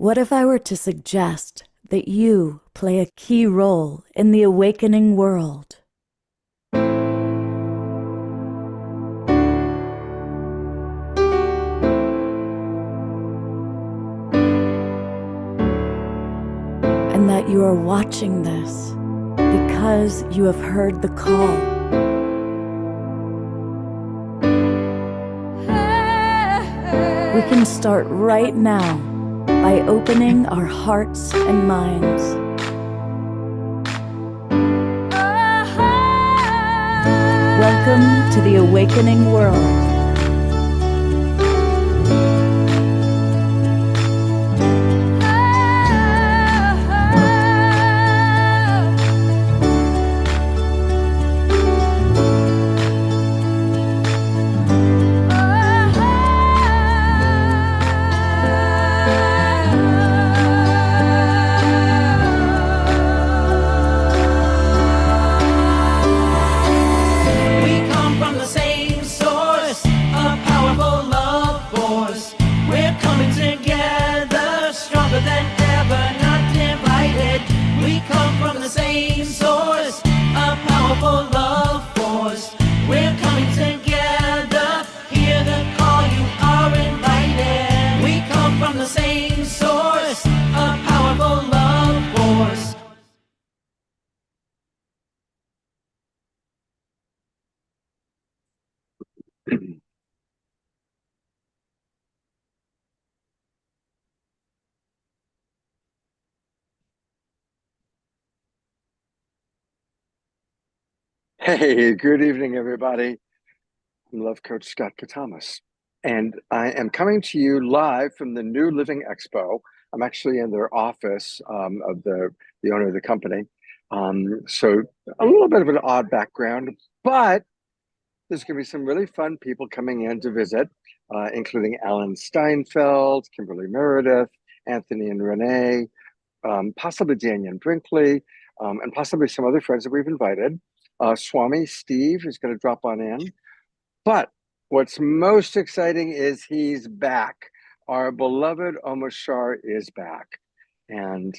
What if I were to suggest that you play a key role in the awakening world? And that you are watching this because you have heard the call. We can start right now by opening our hearts and minds. Welcome to the awakening world. Hey, good evening, everybody. I'm Love Coach Scott Katamas, and I am coming to you live from the New Living Expo. I'm actually in their office of the owner of the company. So a little bit of an odd background, but there's going to be some really fun people coming in to visit, including Alan Steinfeld, Kimberly Meredith, Anthony and Renee, possibly Daniel Brinkley, and possibly some other friends that we've invited. Swami Steve is going to drop on in. But what's most exciting is he's back. Our beloved Omar Shah is back and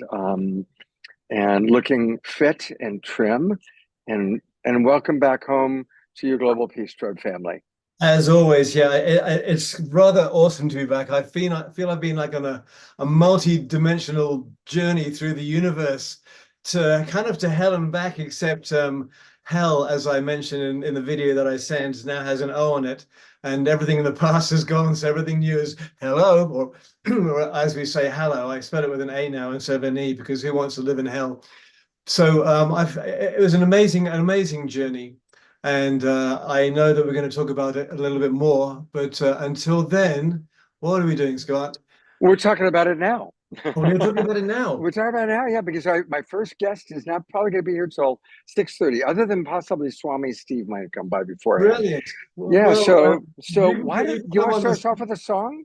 looking fit and trim. And welcome back home to your Global Peace Road family. As always, yeah, it's rather awesome to be back. I feel I've been like on a multi-dimensional journey through the universe to kind of to hell and back, except hell, as I mentioned in the video that I sent, now has an O on it, and everything in the past is gone, so everything new is hello, or as we say, hello. I spell it with an A now instead of an E because who wants to live in hell? So it was an amazing journey. And I know that we're going to talk about it a little bit more, but until then, what are we doing, Scott? We're talking about it now. We're talking about it now. We're talking about it now, yeah, because my first guest is not probably going to be here till 6:30, other than possibly Swami Steve might come by beforehand. Brilliant. Yeah, well, so why do you want to start us off with a song?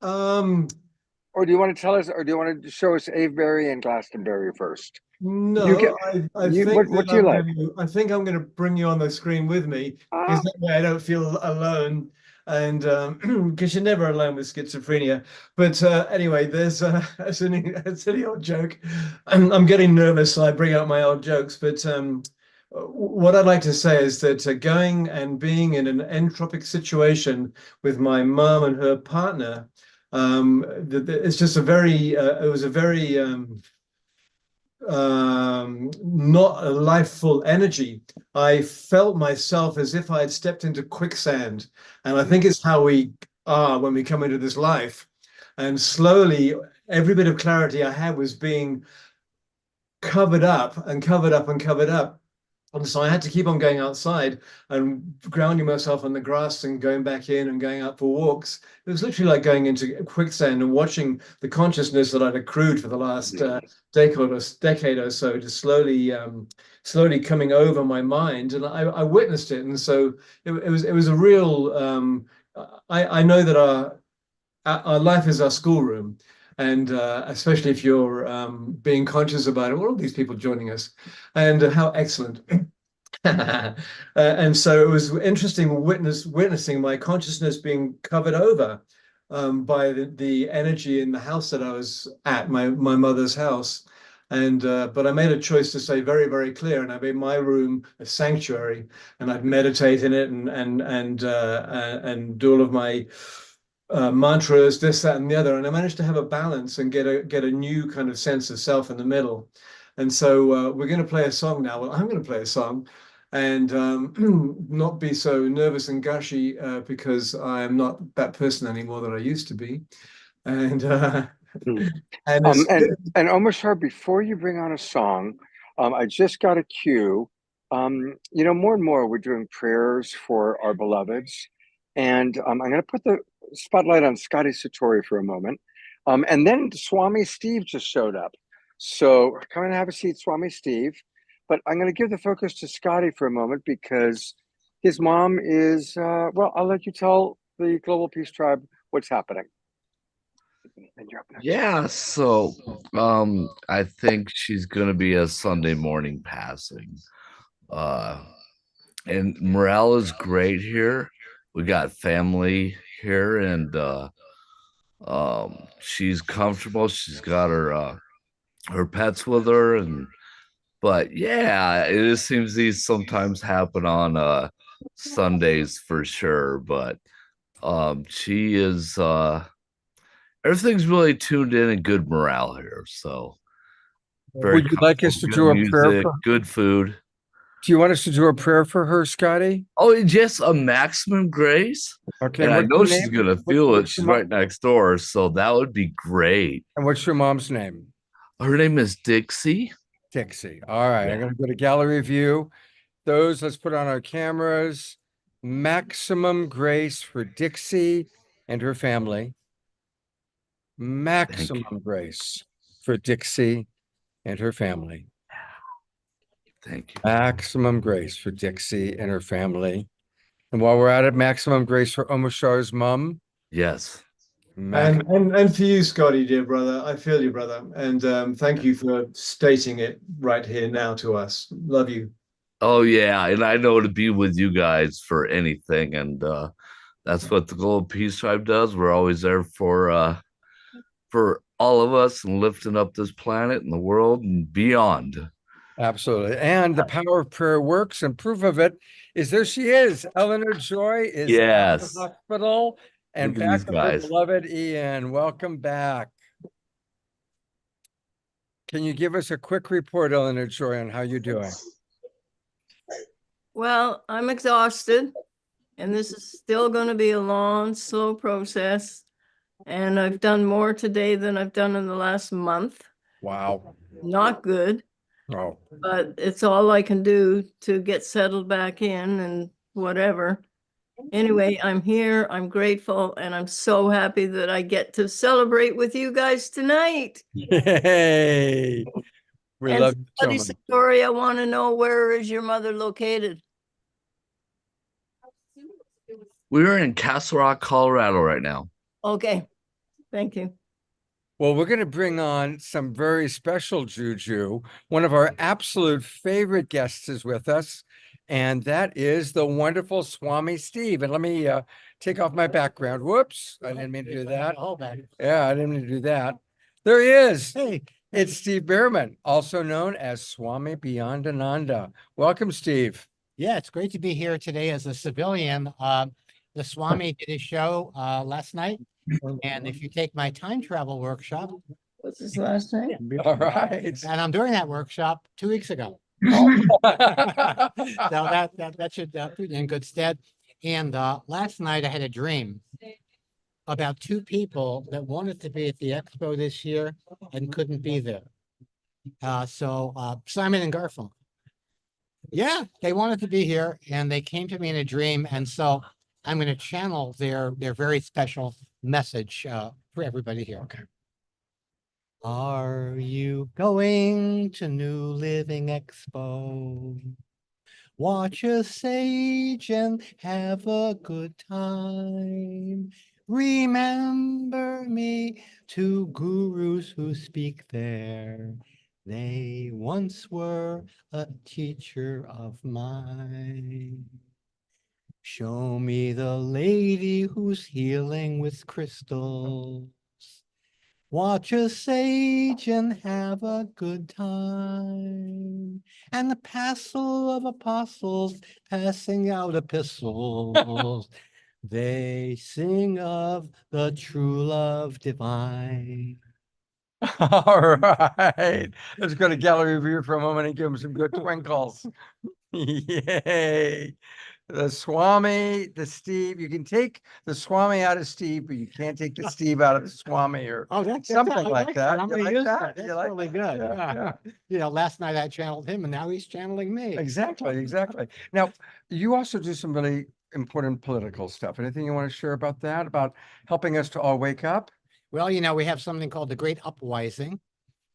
Or do you want to tell us, or do you want to show us Avebury and Glastonbury first? No, I think what do you like? I think I'm going to bring you on the screen with me because that way I don't feel alone, and because you're never alone with schizophrenia. But anyway, there's a silly old joke. I'm getting nervous, so I bring out my old jokes. But what I'd like to say is that going and being in an entropic situation with my mum and her partner, it's just it was a very not a life-full energy. I felt myself as if I had stepped into quicksand. And I think it's how we are when we come into this life. And slowly, every bit of clarity I had was being covered up and covered up and covered up. And so I had to keep on going outside and grounding myself on the grass and going back in and going out for walks. It was literally like going into quicksand and watching the consciousness that I'd accrued for the last decade or so, just slowly coming over my mind. And I witnessed it. And so it was a real, I know that our life is our schoolroom. And especially if you're being conscious about it, all these people joining us, and how excellent. And so it was interesting witnessing my consciousness being covered over by the energy in the house that I was at, my mother's house. And but I made a choice to stay very, very clear, and I made my room a sanctuary, and I'd meditate in it and do all of my mantras, this, that, and the other. And I managed to have a balance and get a new kind of sense of self in the middle. And so we're going to play a song now. Well, I'm going to play a song and not be so nervous and gushy because I am not that person anymore that I used to be. And Hmm. and it's And Omashar, before you bring on a song, I just got a cue. You know, more and more we're doing prayers for our beloveds, and I'm going to put the spotlight on Scotty Satori for a moment. And then Swami Steve just showed up. So come and have a seat, Swami Steve. But I'm going to give the focus to Scotty for a moment because his mom is, well, I'll let you tell the Global Peace Tribe what's happening. And you're up next. Yeah, so I think she's gonna be a Sunday morning passing. Uh and morale is great here. We got family here and she's comfortable. She's got her pets with her and but yeah, it just seems these sometimes happen on Sundays for sure. But she is everything's really tuned in and good morale here. So very Would you like us to good do a prayer music, for? good food. Do you want us to do a prayer for her, Scotty? Oh, just a maximum grace. Okay. And I What's know your she's name? gonna feel it. What's She's your right next door, so that would be great. And what's your mom's name? Her name is Dixie. Dixie. All right. Yeah. I'm going to go to gallery view. Those, let's put on our cameras. Maximum grace for Dixie and her family. Maximum grace for Dixie and her family. Thank you. Maximum grace for Dixie and her family. And while we're at it, maximum grace for Omashar's mom. Yes. and for you, Scotty, dear brother. I feel you, brother. And thank you for stating it right here now to us. Love you. Oh yeah, and I know to be with you guys for anything, and that's what the Global Peace Tribe does. We're always there for all of us and lifting up this planet and the world and beyond. Absolutely. And the power of prayer works, and proof of it is there she is. Eleanor Joy is at the Yes. hospital and Look at back these with her guys. beloved Ian. Welcome back. Can you give us a quick report, Eleanor Joy, on how you're doing? Well, I'm exhausted, and this is still going to be a long, slow process. And I've done more today than I've done in the last month. Wow. Not good, Oh, but it's all I can do to get settled back in and whatever. Anyway, I'm here, I'm grateful, and I'm so happy that I get to celebrate with you guys tonight. yay. We And love you so Scotty much. Satori, I want to know, where is your mother located? We're in Castle Rock, Colorado right now. Okay, thank you. Well, we're going to bring on some very special juju. One of our absolute favorite guests is with us, and that is the wonderful Swami Steve. And let me take off my background. Whoops, I didn't mean to do that. Yeah, I didn't mean to do that. There he is. Hey, It's Steve Behrman, also known as Swami Beyond Ananda. Welcome, Steve. yeah, it's great to be here today as a civilian. The Swami did a show last night, and if you take my time travel workshop, What's his last name? All right. and I'm doing that workshop 2 weeks ago, Oh. so that should put you in good stead. And last night I had a dream about two people that wanted to be at the expo this year and couldn't be there. So Simon and Garfunkel. Yeah, they wanted to be here and they came to me in a dream. And so I'm going to channel their very special message for everybody here. Okay. Are you going to New Living Expo? Watch a sage and have a good time. Remember me to gurus who speak there. They once were a teacher of mine. Show me the lady who's healing with crystals. Watch a sage and have a good time. And the passel of apostles passing out epistles. They sing of the true love divine. All right. Let's go to gallery view for a moment and give him some good twinkles. Yay. The Swami, the Steve. You can take the Swami out of Steve, but you can't take the Steve out of the Swami or That's something I like that. I'm You gonna like use that? that. You That's like really that? good. Yeah, yeah. Last night I channeled him and now he's channeling me. Exactly, exactly. Now, you also do some really important political stuff. Anything you want to share about that, about helping us to all wake up? Well, we have something called the Great Upwising.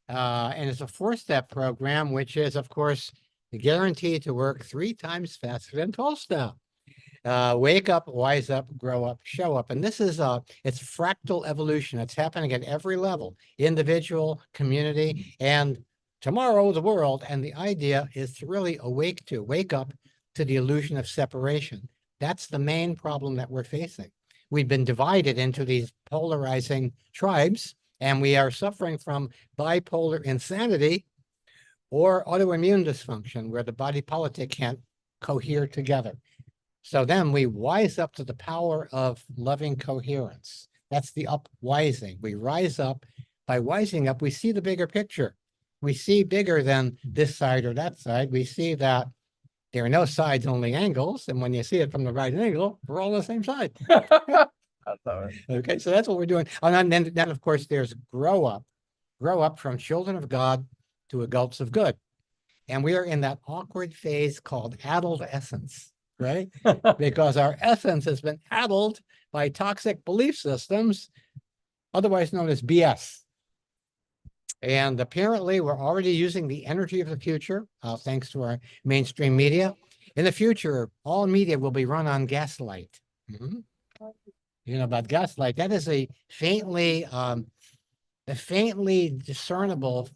And it's a 4-step program, which is, of course, guaranteed to work 3 times faster than 12-step. Wake up, wise up, grow up, show up. And this is it's fractal evolution. It's happening at every level, individual, community, and tomorrow the world. And the idea is to really wake up to the illusion of separation. That's the main problem that we're facing. We've been divided into these polarizing tribes, and we are suffering from bipolar insanity or autoimmune dysfunction, where the body politic can't cohere together. So then we wise up to the power of loving coherence. That's the upwising. We rise up. By wising up, we see the bigger picture. We see bigger than this side or that side. We see that there are no sides, only angles. And when you see it from the right angle, we're all the same side. Okay, so that's what we're doing. And then of course, there's grow up from children of God to adults of good. And we are in that awkward phase called adolescence, right? Because our essence has been addled by toxic belief systems, otherwise known as BS. And apparently we're already using the energy of the future, thanks to our mainstream media. In the future, all media will be run on gaslight. You know about gaslight? That is a faintly discernible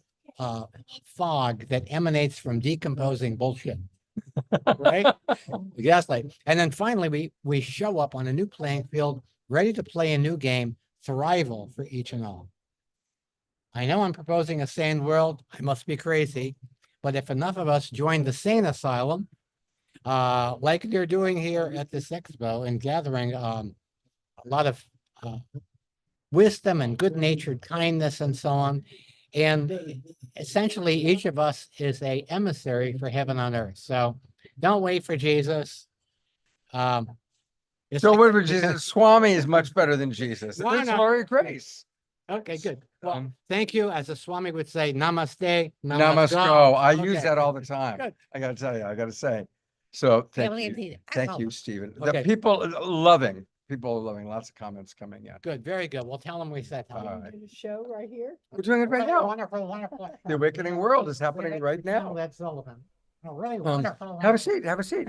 fog that emanates from decomposing bullshit. Right? Gaslight. And then finally, we show up on a new playing field, ready to play a new game, thrival for each and all. I know I'm proposing a sane world. I must be crazy. But if enough of us join the sane asylum, like they're doing here at this expo and gathering a lot of wisdom and good-natured kindness and so on. And essentially, each of us is a emissary for heaven on earth. So don't wait for Jesus. Don't wait for Jesus. Swami is much better than Jesus. Why It's not? Laurie Grace. Okay, good. Well, thank you. As a Swami would say, namaste, Namasko. I Okay. use that all the time. Good. I gotta tell you, I gotta say. So thank you. Indeed. Thank you, Stephen. Okay. The people are loving, lots of comments coming in. Good, very good. We'll tell them we said All hello. right. Do the show right here. We're doing it right now. Wonderful, wonderful. The awakening world is happening right now. That's Sullivan. Oh, really wonderful. Have a seat, have a seat.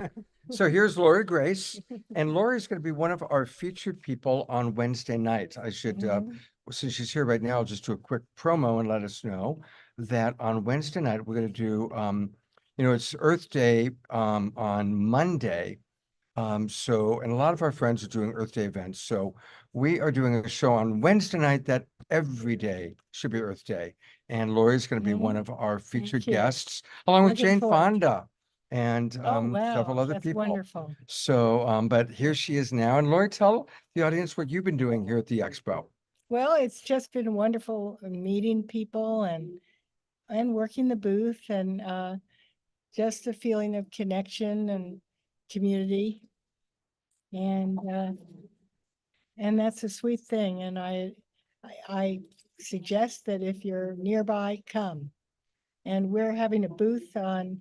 So here's Laurie Grace, and Laurie's going to be one of our featured people on Wednesday night. I should, since she's here right now, I'll just do a quick promo and let us know that on Wednesday night, we're going to do, it's Earth Day on Monday. And a lot of our friends are doing Earth Day events. So we are doing a show on Wednesday night that every day should be Earth Day. And Laurie's going to be one of our featured you. guests, along with Looking Jane forward. Fonda and several other That's people. wonderful. So, but here she is now. And Laurie, tell the audience what you've been doing here at the Expo. Well, it's just been wonderful meeting people and working the booth and just a feeling of connection and community. And that's a sweet thing. And I suggest that if you're nearby, come. And we're having a booth on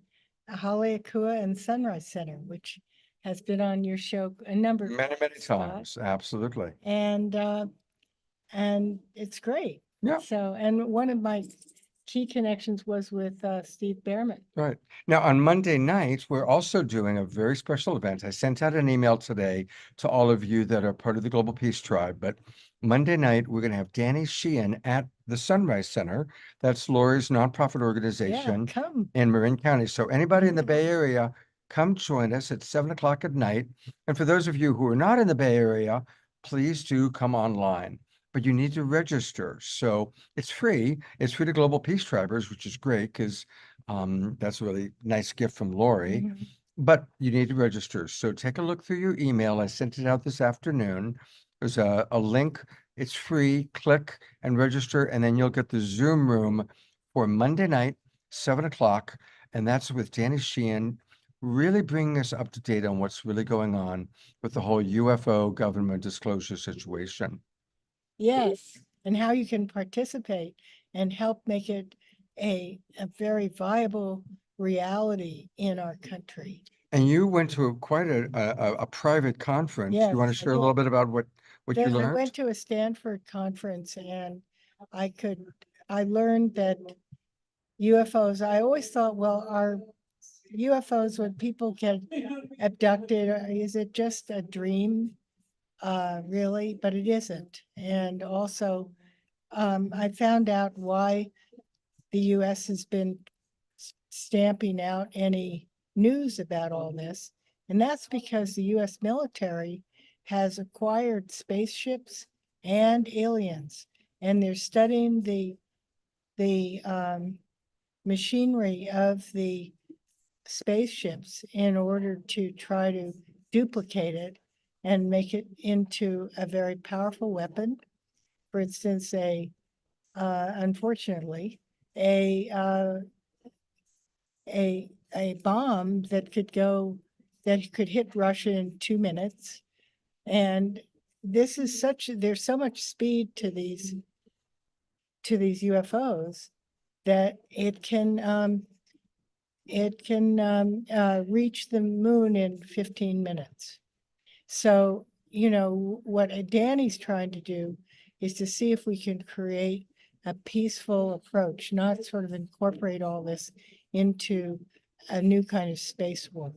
Haleakua and Sunrise Center, which has been on your show a number of Many times. times. Absolutely. And it's great. Yeah. So, and one of my key connections was with Steve Behrman. Right. Now, on Monday night, we're also doing a very special event. I sent out an email today to all of you that are part of the Global Peace Tribe, but Monday night, we're going to have Danny Sheehan at the Sunrise Center. That's Laurie's nonprofit organization Come. in Marin County. So anybody in the Bay Area, come join us at 7 o'clock at night. And for those of you who are not in the Bay Area, please do come online. But you need to register. So it's free. It's free to Global Peace Drivers, which is great because that's a really nice gift from Lori. Mhm. But you need to register. So take a look through your email. I sent it out this afternoon. There's a link. It's free. Click and register, and then you'll get the Zoom room for Monday night, 7 o'clock. And that's with Danny Sheehan, really bringing us up to date on what's really going on with the whole UFO government disclosure situation. Yes, and how you can participate and help make it a very viable reality in our country. And you went to quite a private conference. You want to Yes, I share a little did. bit about what you I learned? went to a Stanford conference and I learned that UFOs, I always thought, well, are UFOs when people get abducted, or is it just a dream? Really, but it isn't. And also, I found out why the US has been stamping out any news about all this. And that's because the US military has acquired spaceships and aliens, and they're studying the machinery of the spaceships in order to try to duplicate it and make it into a very powerful weapon. For instance, unfortunately, a bomb that could hit Russia in 2 minutes. And there's so much speed to these UFOs that it can reach the moon in 15 minutes. So, what Danny's trying to do is to see if we can create a peaceful approach, not sort of incorporate all this into a new kind of space war.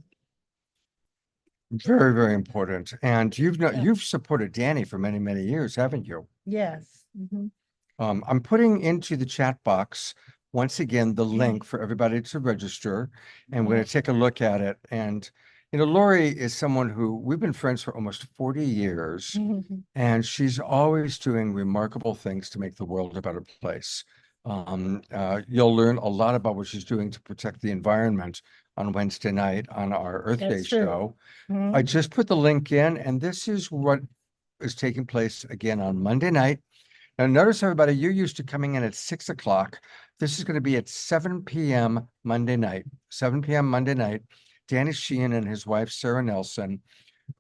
Very, very important. And Yeah. you've supported Danny for many, many years, haven't you? Yes. Mhm. I'm putting into the chat box once again the link for everybody to register, and we're going to take a look at it. And Lori is someone who we've been friends for almost 40 years, Mhm. and she's always doing remarkable things to make the world a better place. You'll learn a lot about what she's doing to protect the environment on Wednesday night on our Earth Day That's true. show. Mhm. I just put the link in, and this is what is taking place again on Monday night. Now, notice everybody, you're used to coming in at 6 o'clock. This is going to be at 7 p.m. Monday night. 7 p.m. Monday night. Danny Sheehan and his wife, Sarah Nelson,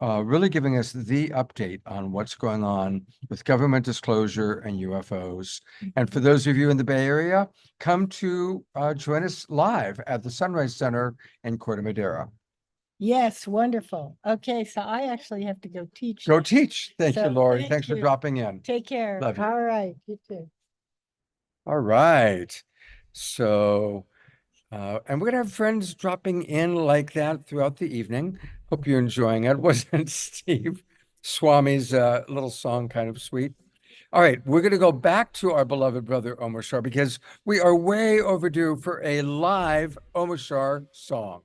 really giving us the update on what's going on with government disclosure and UFOs. And for those of you in the Bay Area, come to join us live at the Sunrise Center in Corte Madera. Yes, wonderful. Okay, so I actually have to go teach. Go now. teach. Thank you, So, Lori. thank Thanks for you. dropping in. Take care. Love you. All right, you too. All right. So, and we're gonna have friends dropping in like that throughout the evening. Hope you're enjoying it. Wasn't Steve Swami's little song kind of sweet? All right, we're gonna go back to our beloved brother Omashar because we are way overdue for a live Omashar song.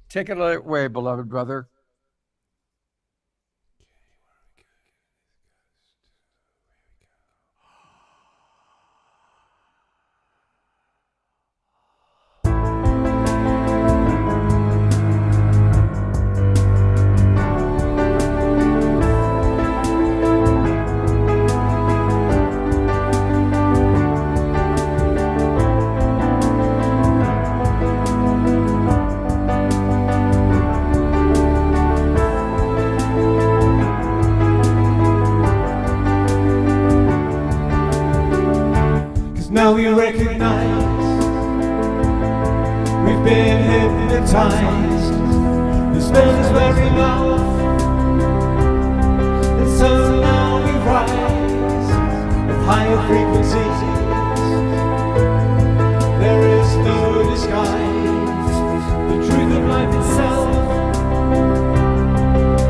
Take it away, beloved brother. Now we recognize we've been hypnotized. The spell is wearing off, and so now we rise with higher frequencies. There is no disguise. The truth of life itself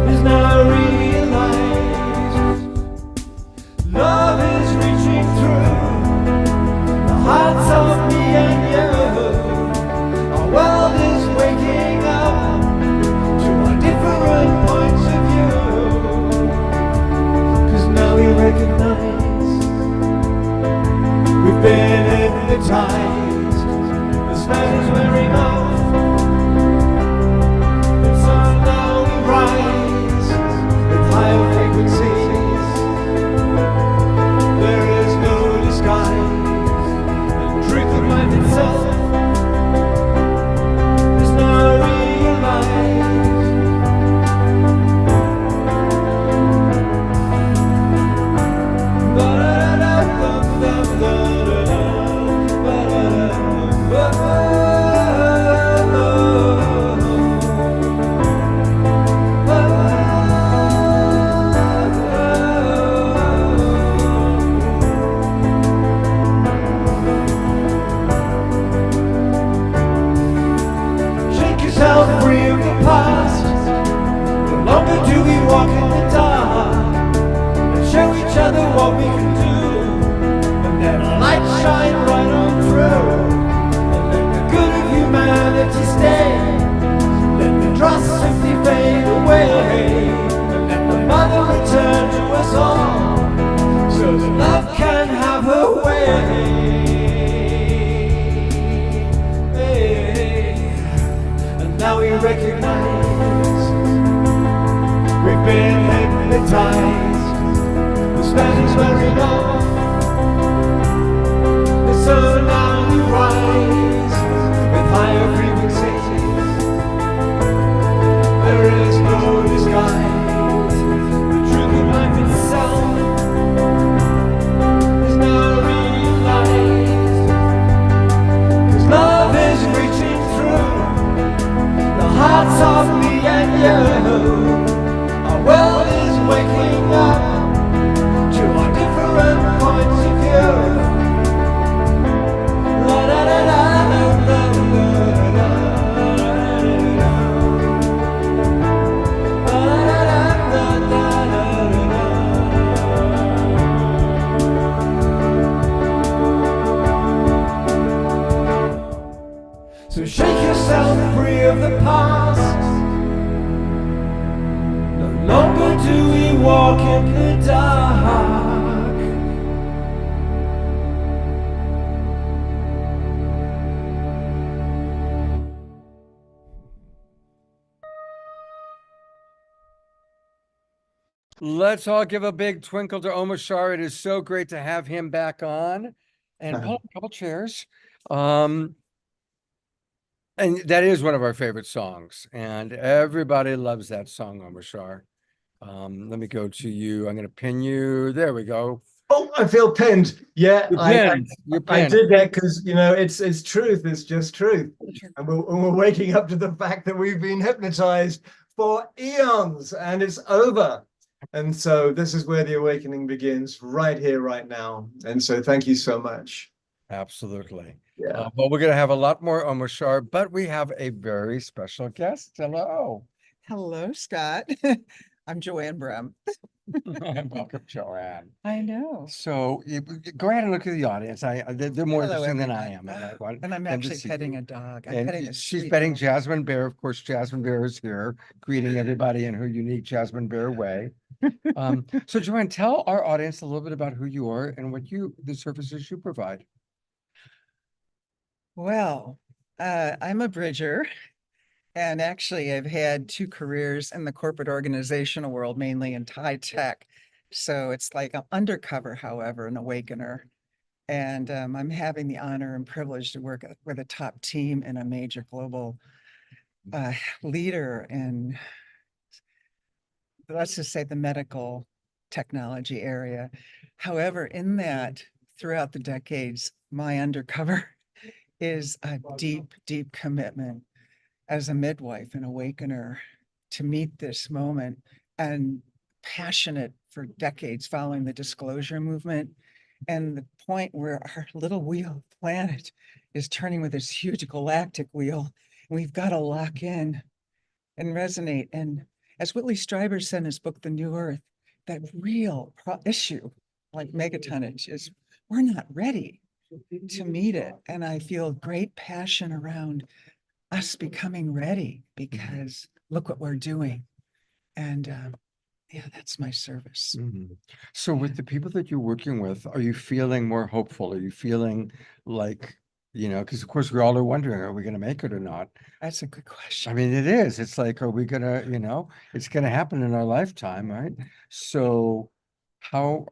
is now realized. Love is reaching through hearts of me and you. Our world is waking up. what we can do, and then our light shine right on through, and let the good of humanity stay, let the dross simply fade away, and let the mother return to us all, so that love can have her way. And now we recognize we've been hypnotized. The spell is wearing off, and so now we rise with higher frequencies. There is no disguise. The truth of life itself is now realized. 'Cause love is reaching through the hearts of me and you. Our world is waking up to our different points of view. La da da da da da da da da. So shake yourself free of the past. No longer do we walk in the dark. Let's all give a big twinkle to Omashar. It is so great to have him back on. And pull up a couple chairs. And that is one of our favorite songs. And everybody loves that song, Omashar. Let me go to you. I'm going to pin you. There we go. Oh, I feel pinned. Yeah, You're I pinned. You're I pinned. did that because it's truth. It's just truth, and we're waking up to the fact that we've been hypnotized for eons, and it's over. And so this is where the awakening begins, right here, right now. And so thank you so much. Absolutely. Yeah. But we're going to have a lot more Omashar, but we have a very special guest. Hello. Hello, Scott. I'm Joanne Brem. Welcome, Joanne. I know. So go ahead and look at the audience. They're more Hello, interesting than I everyone. am. And I want And I'm them to actually see petting you. a dog. I'm And petting a she's sweet petting dog. Jasmine Bear. Of course, Jasmine Bear is here, greeting everybody in her unique Jasmine Bear way. So Joanne, tell our audience a little bit about who you are and what the services you provide. Well, I'm a bridger. And actually, I've had 2 careers in the corporate organizational world, mainly in high tech. So it's like I'm undercover, however, an awakener. And I'm having the honor and privilege to work with a top team in a major global leader in, let's just say, the medical technology area. However, in that, throughout the decades, my undercover is a deep, deep commitment as a midwife and awakener to meet this moment, and passionate for decades following the disclosure movement, and the point where our little wheel planet is turning with this huge galactic wheel. And we've got to lock in and resonate. And as Whitley Strieber said in his book, The New Earth, that real issue, like megatonnage, is we're not ready to meet it. And I feel great passion around us becoming ready, because look what we're doing. And yeah, that's my service. So with the people that you're working with, are you feeling more hopeful? Are you feeling like, because of course we all are wondering, are we going to make it or not? That's a good question. I mean, it is. It's like, are we going to, it's going to happen in our lifetime, right? So how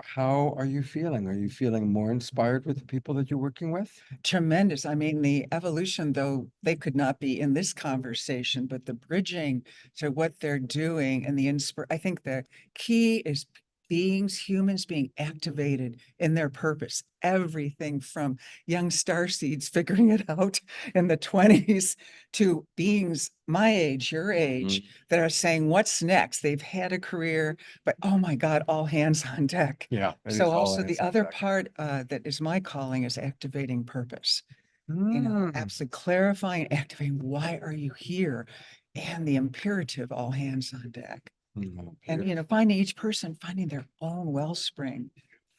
are you feeling? Are you feeling more inspired with the people that you're working with? Tremendous. I mean, the evolution, though they could not be in this conversation, but the bridging to what they're doing and I think the key is humans being activated in their purpose. Everything from young starseeds figuring it out in the 20s to beings my age, your age, that are saying, what's next? They've had a career, but oh my God, all hands on deck. Yeah. it is So all also hands the on other deck. part that is my calling is activating purpose. Mm. Absolutely clarifying, activating, why are you here? And the imperative, all hands on deck. Mm, And, finding each person, finding their own wellspring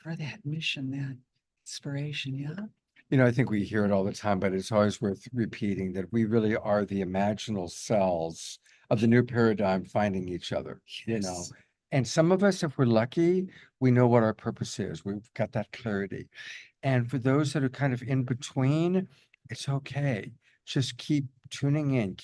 for that mission, that inspiration. Yeah. You know, I think we hear it all the time, but it's always worth repeating that we really are the imaginal cells of the new paradigm finding each other, you know. Yes. And some of us, if we're lucky, we know what our purpose is. We've got that clarity. And for those that are kind of in between, it's okay. Just keep tuning in,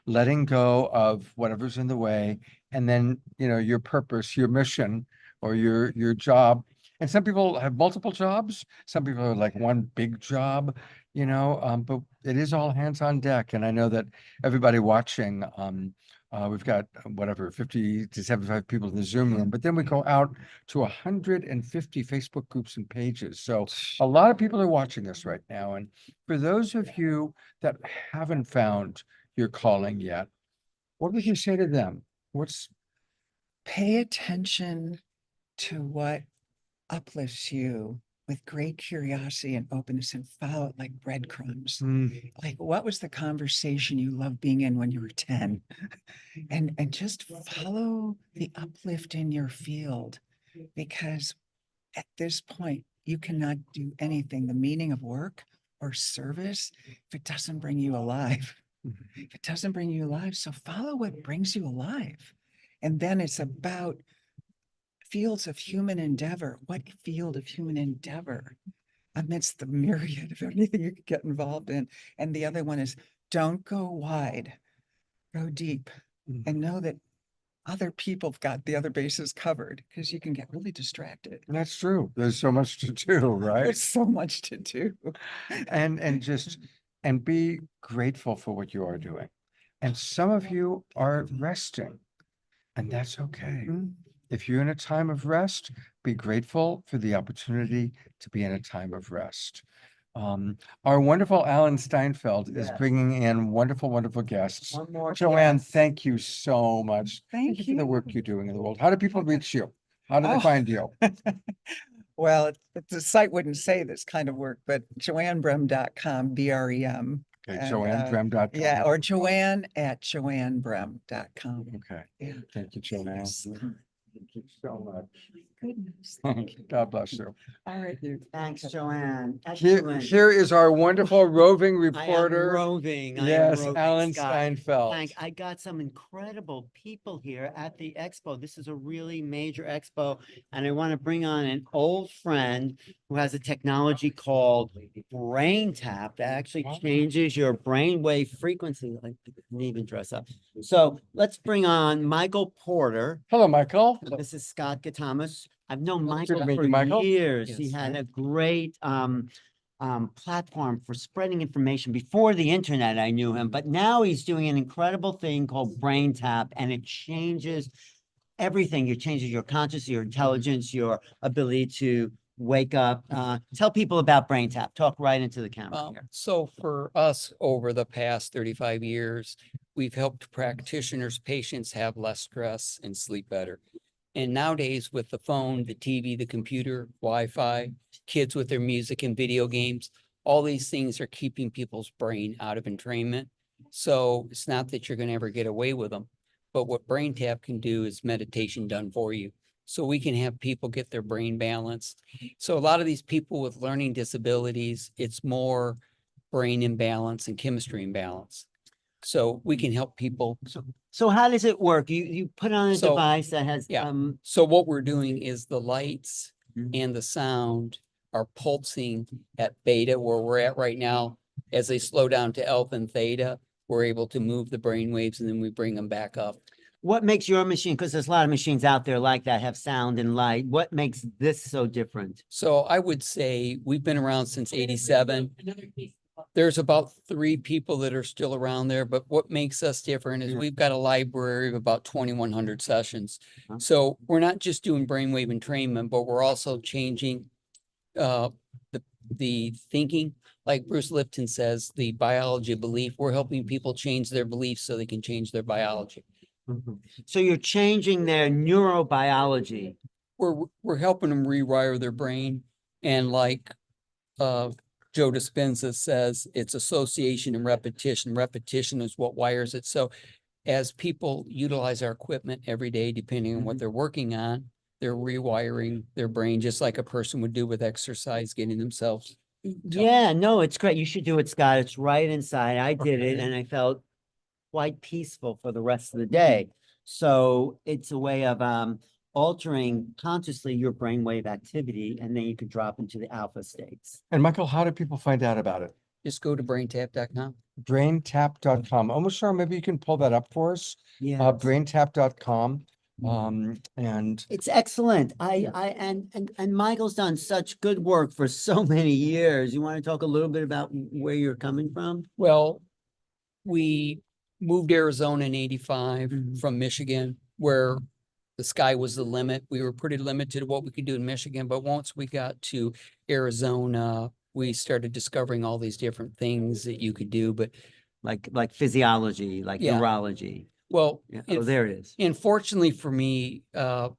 letting go of whatever's in the way. And then, you know, your purpose, your mission, or your job. And some people have multiple jobs. Some people are like one big job, you know, but it is all hands on deck. And I know that everybody watching, we've got whatever, 50 to 75 people in the Zoom room, but then we go out to 150 Facebook groups and pages. So a lot of people are watching this right now. And for those of you that haven't found your calling yet, what would you say to them? Pay attention to what uplifts you with great curiosity and openness, and follow it like breadcrumbs. Like, what was the conversation you loved being in when you were 10? And just follow the uplift in your field, because at this point you cannot do anything, the meaning of work or service, if it doesn't bring you alive. If it doesn't bring you alive, so follow what brings you alive. And then it's about fields of human endeavor. What field of human endeavor amidst the myriad of anything you could get involved in? And the other one is, don't go wide, go deep, and know that other people have got the other bases covered, because you can get really distracted. That's true. There's so much to do, right? There's so much to do. And be grateful for what you are doing. And some of you are resting, and that's okay. If you're in a time of rest, be grateful for the opportunity to be in a time of rest. Our wonderful Alan Steinfeld is bringing in wonderful, wonderful guests. One more Joanne, guest. thank you so much. Thank For the work you. you're doing in the world. How do people reach you? How do they Oh. find you? Well, the site wouldn't say this kind of work, but joannebrem.com, BREM. Okay, And, joannebrem.com. Yeah, or joanne@joannebrem.com. Okay. Yeah. Thank you, Joanne. Yes. Thank you so much. Goodness. God bless you. All right, dude. Thanks, Joanne. Here, Excellent. here is our wonderful roving I am reporter. roving. I am Yes, roving, Alan Scott. Steinfeld. I got some incredible people here at the expo. This is a really major expo, and I want to bring on an old friend who has a technology called Brain Tap that actually changes your brainwave frequency. I didn't even dress up. So let's bring on Michael Porter. Hello, Michael. This is Scott Gatamas. I've known Good Michael to meet for you, Michael. years. He Yes, had sir. a great platform for spreading information. Before the internet, I knew him, but now he's doing an incredible thing called Brain Tap, and it changes everything. It changes your consciousness, your intelligence, your ability to wake up. Tell people about Brain Tap. Talk right into the camera here. So for us, over the past 35 years, we've helped practitioners, patients have less stress and sleep better. And nowadays with the phone, the TV, the computer, Wi-Fi, kids with their music and video games, all these things are keeping people's brain out of entrainment. So it's not that you're going to ever get away with them, but what Brain Tap can do is meditation done for you. So we can have people get their brain balanced. So a lot of these people with learning disabilities, it's more brain imbalance and chemistry imbalance. So we can help people. So how does it work? You put on a So, device that has yeah. So what we're doing is the lights and the sound are pulsing at beta, where we're at right now. As they slow down to alpha and theta, we're able to move the brain waves and then we bring them back up. What makes your machine, because there's a lot of machines out there like that have sound and light. What makes this so different? So I would say we've been around since 87. There's about 3 people that are still around there, but what makes us different is we've got a library of about 2,100 sessions. So we're not just doing brainwave entrainment, but we're also changing the thinking. Like Bruce Lipton says, the biology of belief. We're helping people change their beliefs so they can change their biology. So you're changing their neurobiology. We're helping them rewire their brain, and like Joe Dispenza says, it's association and repetition. Repetition is what wires it. So as people utilize our equipment every day, depending on what they're working on, they're rewiring their brain just like a person would do with exercise, getting themselves. Yeah, no, it's great. You should do it, Scott. It's right inside. I did it Okay. and I felt quite peaceful for the rest of the day. So it's a way of altering consciously your brainwave activity, and then you can drop into the alpha states. And Michael, how do people find out about it? Just go to braintap.com. Braintap.com. Almost sure maybe you can pull that up for us. Yeah. Braintap.com. And It's excellent. And Michael's done such good work for so many years. You want to talk a little bit about where you're coming from? Well, we moved to Arizona in 85 Mhm. from Michigan, where the sky was the limit. We were pretty limited to what we could do in Michigan, but once we got to Arizona, we started discovering all these different things that you could do. But Like physiology, like Yeah. neurology. well, Yeah. Oh, there it is. and fortunately for me,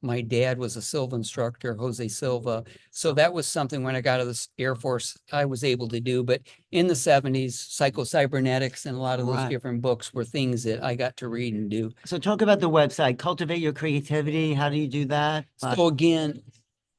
my dad was a Silva instructor, Jose Silva. So that was something when I got out of the Air Force, I was able to do. But in the 70s, psychocybernetics and a lot of those Right. different books were things that I got to read and do. So talk about the website, Cultivate Your Creativity. How do you do that? So again,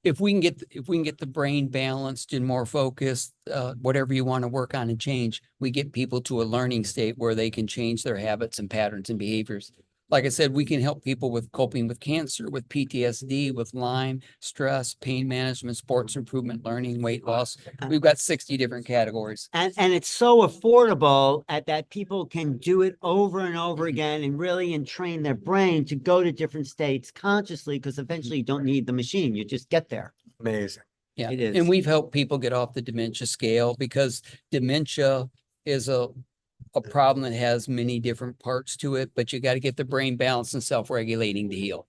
if we can get the brain balanced and more focused, whatever you want to work on and change, we get people to a learning state where they can change their habits and patterns and behaviors. Like I said, we can help people with coping with cancer, with PTSD, with Lyme, stress, pain management, sports improvement, learning, weight loss. We've got 60 different categories. And it's so affordable at that people can do it over and over again and really train their brain to go to different states consciously, because eventually you don't need the machine. You just get there. amazing. Yeah, It is. and we've helped people get off the dementia scale because dementia is a problem that has many different parts to it, but you got to get the brain balanced and self-regulating to heal,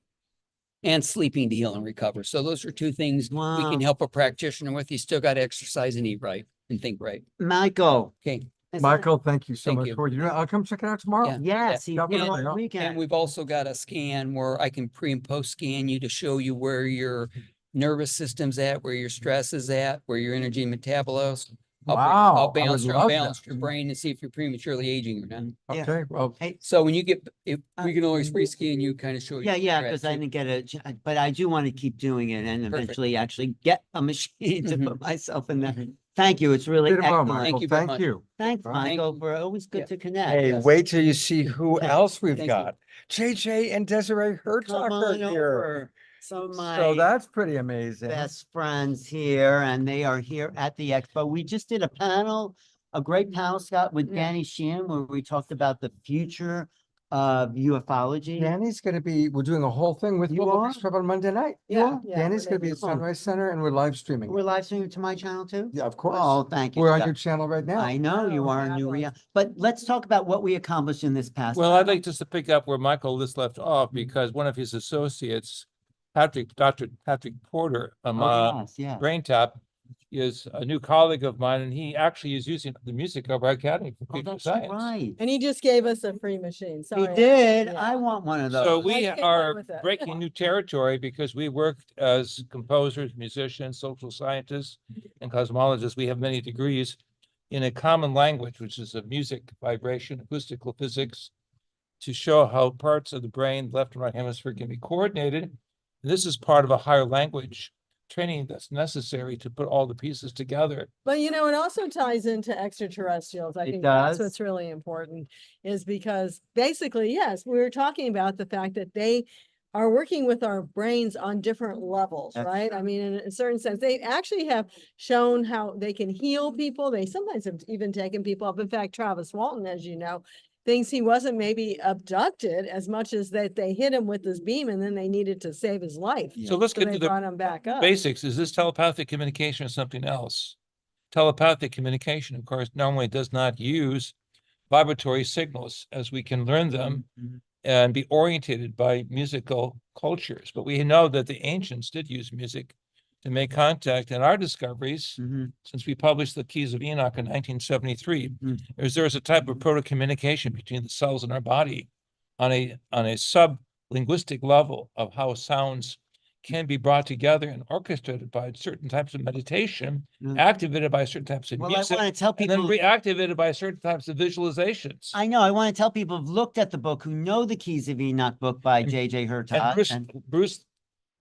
and sleeping to heal and recover. So those are two things we Wow. can help a practitioner with. You still got to exercise and eat right and think right. Michael. Okay. Michael, thank you so Thank much you. for what you do. I'll come check it out tomorrow. Yeah. Yes, he's Definitely. here all And- weekend. And we've also got a scan where I can pre and post scan you to show you where your nervous system's at, where your stress is at, where your energy metabolism. Wow, I'll I would balance love your brain and see if you're prematurely aging or not. Yeah. Okay, well, Hey, So when you get, if we can always free scan you, kind of show you. yeah, where yeah, you're at, because I too. didn't get but I do want to keep doing it and Perfect. eventually actually get a machine to Mhm. put myself in there. Thank you. It's really did it well, excellent. Michael. you very Thank much. you. Thanks, All right. Michael. We're always Yeah. good to connect. Hey, Yes. wait till you see who Thank- else we've thank you. got. JJ and Desiree Come Herzog on are here. over. So my So that's pretty amazing. best friends here, and they are here at the expo. We just did a panel, a great panel, Scott, with Yeah. Danny Sheehan, where we talked about the future of ufology. Danny's gonna be, we're doing a whole thing with You Global are? Peace Club on Monday night. Yeah, yeah, Danny's we're gonna be making at Sunrise Center and we're live streaming. We're it. live streaming to my channel too? Yeah, of course. Oh, thank you. We're on Scott. your channel right now. I know you Oh, are a new fabulous. but let's talk about what we accomplished in this past. Well, I'd panel. like just to pick up where Michael just left off, because one of his associates, Dr. Patrick Porter, Yes, yes. BrainTap, is a new colleague of mine, and he actually is using the music of our Academy for Oh, Future that's Science. right. And he just gave us a free machine. He Sorry. did. Yeah. I want one of those. So I we can't live are with it. breaking new territory because we worked as composers, musicians, social scientists, and cosmologists. We have many degrees in a common language, which is of music, vibration, acoustical physics, to show how parts of the brain, left and right hemisphere, can be coordinated. This is part of a higher language training that's necessary to put all the pieces together. But you know, it also ties into extraterrestrials. I It think that's does. what's really important, is because basically, yes, we were talking about the fact that they are working with our brains on different levels, That's right? I mean, in a certain sense, they actually have shown how they can heal people. They sometimes have even taken people up. In fact, Travis Walton, as you know, thinks he wasn't maybe abducted as much as that they hit him with this beam and then they needed to save his life. So let's So get they to the brought him back up. basics. Is this telepathic communication or something else? Telepathic communication, of course, normally does not use vibratory signals, as we can learn them Mhm. and be orientated by musical cultures. But we know that the ancients did use music to make contact, and our discoveries, Mhm. since we published the Keys of Enoch in 1973, Mm. is there's a type of proto-communication between the cells in our body on a sub-linguistic level of how sounds can be brought together and orchestrated by certain types of meditation, Mm. activated by certain types of Well, I music, want to tell and then people, reactivated by certain types of visualizations. I know, I want to tell people who've looked at the book, who know the Keys of Enoch book by J.J. And Hurtad. Bruce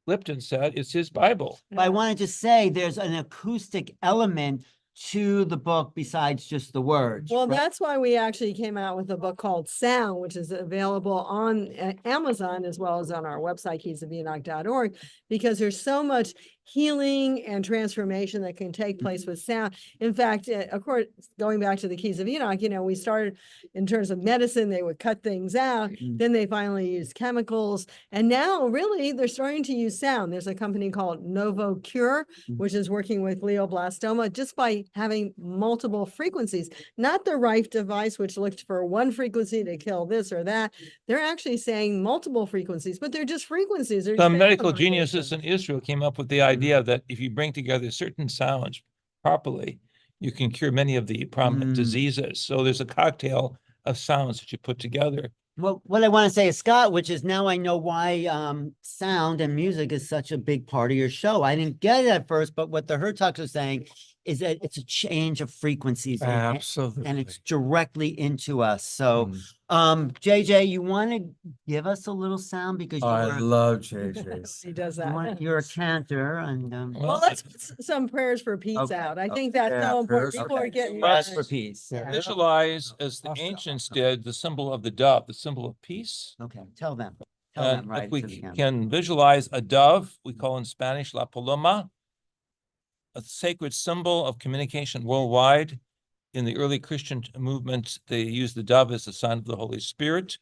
Lipton said, it's his Bible. But I wanted to say there's an acoustic element to the book besides just the words. Well, right? that's why we actually came out with a book called Sound, which is available on Amazon as well as on our website, keysofenoch.org, because there's so much healing and transformation that can take place with sound. In fact, of course, going back to the Keys of Enoch, we started in terms of medicine, they would cut things out. Then they finally used chemicals. And now really they're starting to use sound. There's a company called Novo Cure, which is working with glioblastoma just by having multiple frequencies, not the Rife device, which looked for one frequency to kill this or that. They're actually saying multiple frequencies, but they're just frequencies. They're Some sound medical vibrations. geniuses in Israel came up with the idea that if you bring together certain sounds properly, you can cure many of the prominent diseases. So there's a cocktail of sounds that you put together. Well, what I want to say is, Scott, which is now I know why sound and music is such a big part of your show. I didn't get it at first, but what the Hertogs are saying is that it's a change of frequencies. Absolutely. And it's directly into us. So, JJ, you want to give us a little sound because I love JJ's. He does that. you're a cantor and Well, let's put some prayers for peace Okay. out. I think that's so important. People are getting. prayers for peace. Visualize, as the ancients did, the symbol of the dove, the symbol of peace. Okay, tell them. Tell And them right. if we into the camera. can visualize a dove, we call in Spanish la paloma, a sacred symbol of communication worldwide. In the early Christian movement, they used the dove as a sign of the Holy Spirit,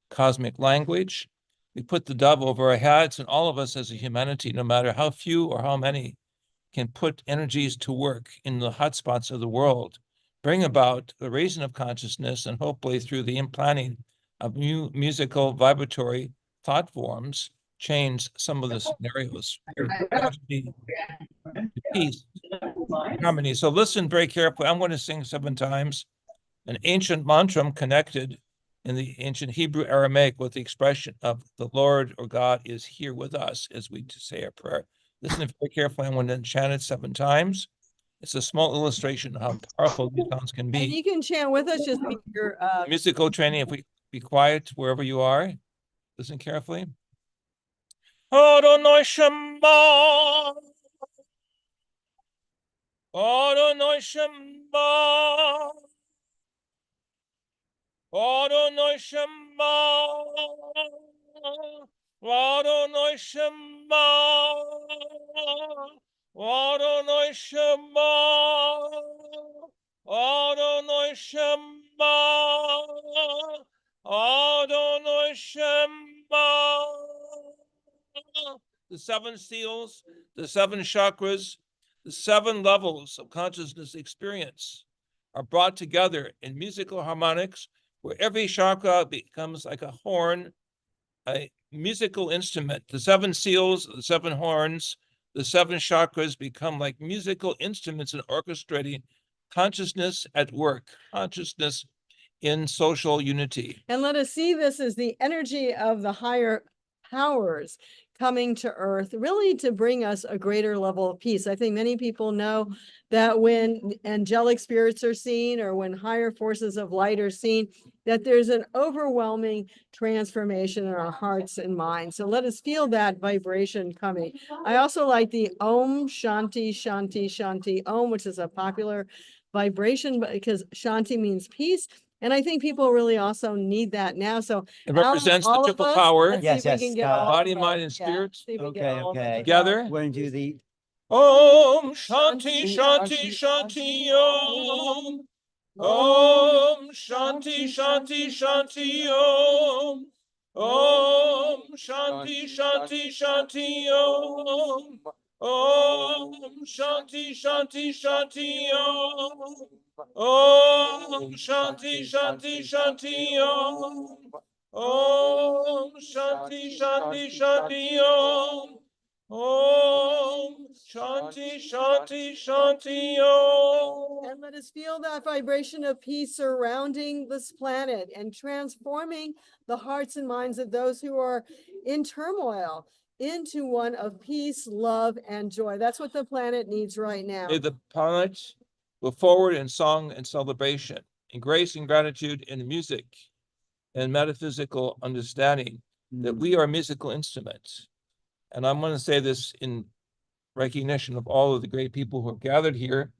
cosmic language. We put the dove over our heads, and all of us as a humanity, no matter how few or how many, can put energies to work in the hotspots of the world, bring about the raising of consciousness, and hopefully through the implanting of new musical vibratory thought forms, change some of the scenarios. Peace, harmony. So listen very carefully. I'm going to sing 7 times an ancient mantra connected in the ancient Hebrew Aramaic with the expression of the Lord or God is here with us as we say our prayer. Listen very carefully. I'm going to chant it 7 times. It's a small illustration of how powerful these sounds can And be. you can chant with us, just be your Musical training, if we be quiet wherever you are, listen carefully. Adonai Shema. Adonai Shema. Adonai Shema. Adonai Shema. Adonai Shema. Adonai Shema. Adonai Shema. The 7 seals, the 7 chakras, the 7 levels of consciousness experience are brought together in musical harmonics, where every chakra becomes like a horn, a musical instrument. The 7 seals, the 7 horns, the 7 chakras become like musical instruments in orchestrating consciousness at work, consciousness in social unity. And let us see this as the energy of the higher powers coming to earth, really to bring us a greater level of peace. I think many people know that when angelic spirits are seen or when higher forces of light are seen, that there's an overwhelming transformation in our hearts and minds. So let us feel that vibration coming. I also like the Om Shanti Shanti Shanti Om, which is a popular vibration because Shanti means peace. And I think people really also need that now. So it represents the triple power. Yes, body, mind, and spirit. Okay. Together. We're going to do the Om Shanti Shanti Shanti Om. Om Shanti Shanti Shanti Om. Om Shanti Shanti Shanti Om. Om Shanti Shanti Shanti Om. Om Shanti Shanti Shanti Om. Om Shanti Shanti Shanti Om. Om Shanti Shanti Shanti Om. And let us feel that vibration of peace surrounding this planet and transforming the hearts and minds of those who are in turmoil into one of peace, love, and joy. That's what the planet needs right now. May the planet go forward in song and celebration, in grace and gratitude, in music and metaphysical understanding that we are musical instruments. And I'm going to say this in recognition of all of the great people who have gathered here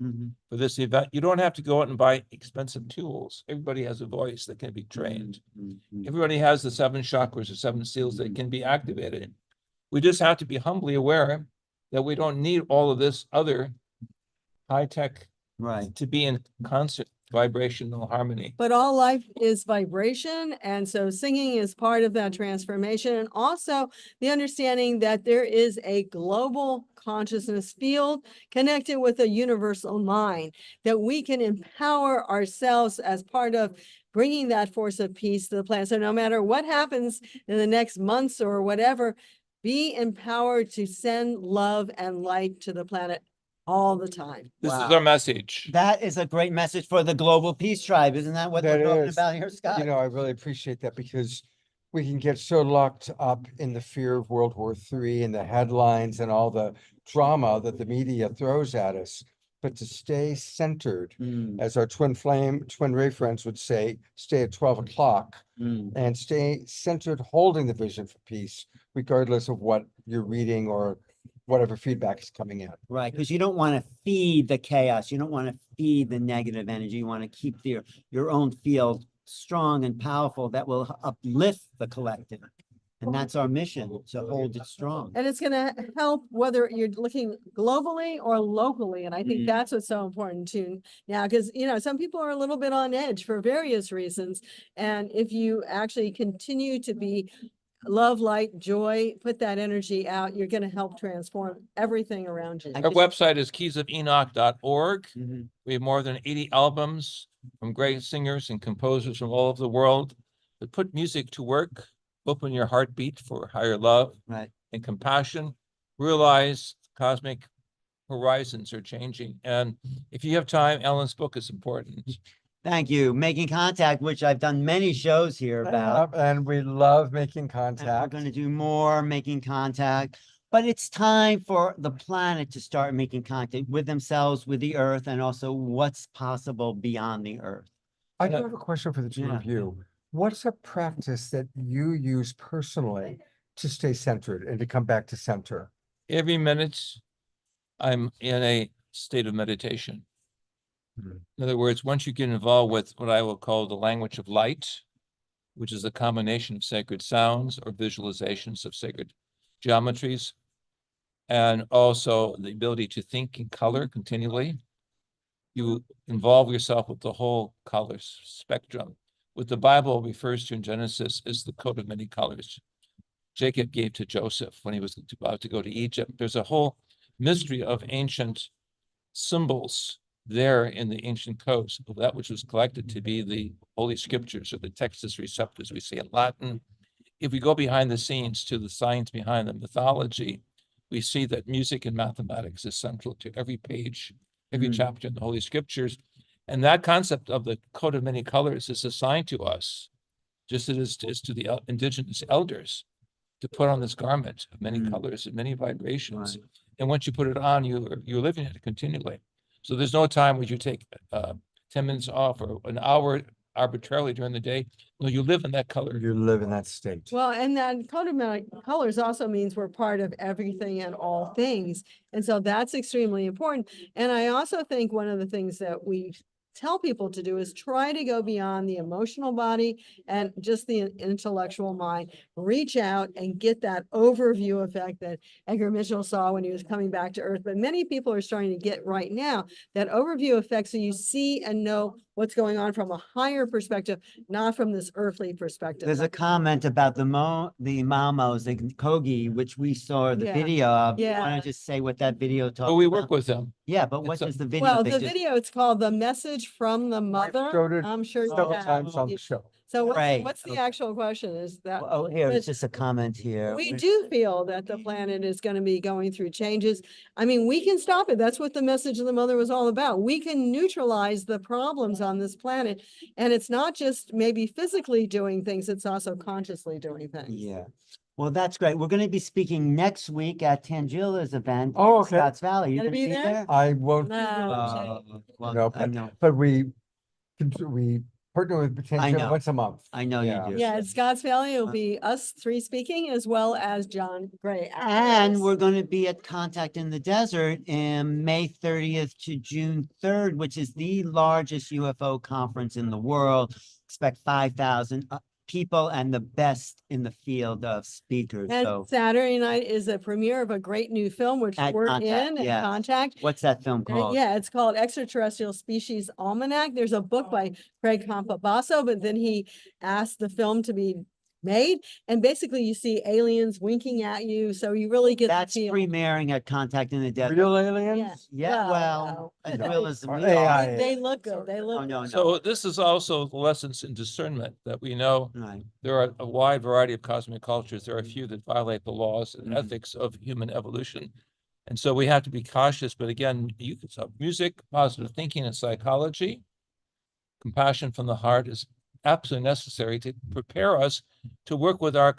for this event. You don't have to go out and buy expensive tools. Everybody has a voice that can be trained. Everybody has the 7 chakras or 7 seals that can be activated. We just have to be humbly aware that we don't need all of this other high-tech to be in concert vibrational harmony. But all life is vibration. And so singing is part of that transformation. And also the understanding that there is a global consciousness field connected with a universal mind, that we can empower ourselves as part of bringing that force of peace to the planet. So no matter what happens in the next months or whatever, be empowered to send love and light to the planet all the time. This is our message. That is a great message for the global peace tribe. Isn't that what That they're talking is. about here, Scott? You know, I really appreciate that because we can get so locked up in the fear of World War III and the headlines and all the drama that the media throws at us. But to stay centered, as our twin ray friends would say, stay at 12 o'clock and stay centered, holding the vision for peace, regardless of what you're reading or whatever feedback is coming in. Right, because you don't want to feed the chaos. You don't want to feed the negative energy. You want to keep your own field strong and powerful that will uplift the collective. And that's our mission, to hold it strong. And it's going to help whether you're looking globally or locally. And I think that's what's so important too now, because, you know, some people are a little bit on edge for various reasons. And if you actually continue to be love, light, joy, put that energy out, you're going to help transform everything around you. Our website is keysofenoch.org. We have more than 80 albums from great singers and composers from all over the world that put music to work. Open your heartbeat for higher love and compassion. Realize cosmic horizons are changing. And if you have time, Ellen's book is important. Thank you. Making Contact, which I've done many shows here about. And we love making contact. And we're going to do more Making Contact. But it's time for the planet to start making contact with themselves, with the earth, and also what's possible beyond the earth. I do have a question for the two of you. What's a practice that you use personally to stay centered and to come back to center? Every minute, I'm in a state of meditation. In other words, once you get involved with what I will call the language of light, which is a combination of sacred sounds or visualizations of sacred geometries, and also the ability to think in color continually, you involve yourself with the whole color spectrum. What the Bible refers to in Genesis is the coat of many colors Jacob gave to Joseph when he was about to go to Egypt. There's a whole mystery of ancient symbols there in the ancient codes of that which was collected to be the Holy Scriptures, or the Textus Receptus, we say in Latin. If we go behind the scenes to the science behind the mythology, we see that music and mathematics is central to every page, every chapter in the Holy Scriptures. And that concept of the coat of many colors is assigned to us, just as it is to the indigenous elders, to put on this garment of many colors and many vibrations. And once you put it on, you're living it continually. So there's no time where you take 10 minutes off or an hour arbitrarily during the day. No, you live in that color. You live in that state. Well, and that coat of many colors also means we're part of everything and all things. And so that's extremely important. And I also think one of the things that we tell people to do is try to go beyond the emotional body and just the intellectual mind. Reach out and get that overview effect that Edgar Mitchell saw when he was coming back to Earth. But many people are starting to get right now that overview effect, so you see and know what's going on from a higher perspective, not from this earthly perspective. There's a comment about the Mamos, the Kogi, which we saw the video of. Yeah. Why don't you just say what that video talks Oh, we about? work with them. Yeah, but what does the video? Well, they the just- video, it's called The Message from the Mother. showed it I'm sure you several have. times on the show. So Right. what's the actual question is that? Oh, here, it's but just a comment here. We do feel that the planet is going to be going through changes. I mean, we can stop it. That's what the Message of the Mother was all about. We can neutralize the problems on this planet. And it's not just maybe physically doing things, it's also consciously doing things. Yeah. Well, that's great. We're going to be speaking next week at Tangila's event. Oh, in okay. Scotts Valley. You Gonna gonna be be there? there? I won't. No, Well, No, I know. but we partner with Potential know. once a month. I know you do. Yeah, at Scotts Valley, it'll be us three speaking as well as John Gray. after And us. we're going to be at Contact in the Desert in May 30th to June 3rd, which is the largest UFO conference in the world. Expect 5,000 people and the best in the field of speakers. And So Saturday night is a premiere of a great new film, which At we're Contact, in at yes. Contact. what's that film called? Yeah, it's called Extraterrestrial Species Almanac. There's a book by Craig Campabasso, but then he asked the film to be made. And basically you see aliens winking at you. So you really get That's the feel. premiering at Contact in the Desert. Real aliens? Yeah, well, no. as real as Or we AI. are. They look good. They look Oh, no, no. So this is also lessons in discernment that we know Right. there are a wide variety of cosmic cultures. There are a few that violate the laws and Mhm. ethics of human evolution. And so we have to be cautious, but again, you can talk music, positive thinking and psychology. Compassion from the heart is absolutely necessary to prepare us to work with our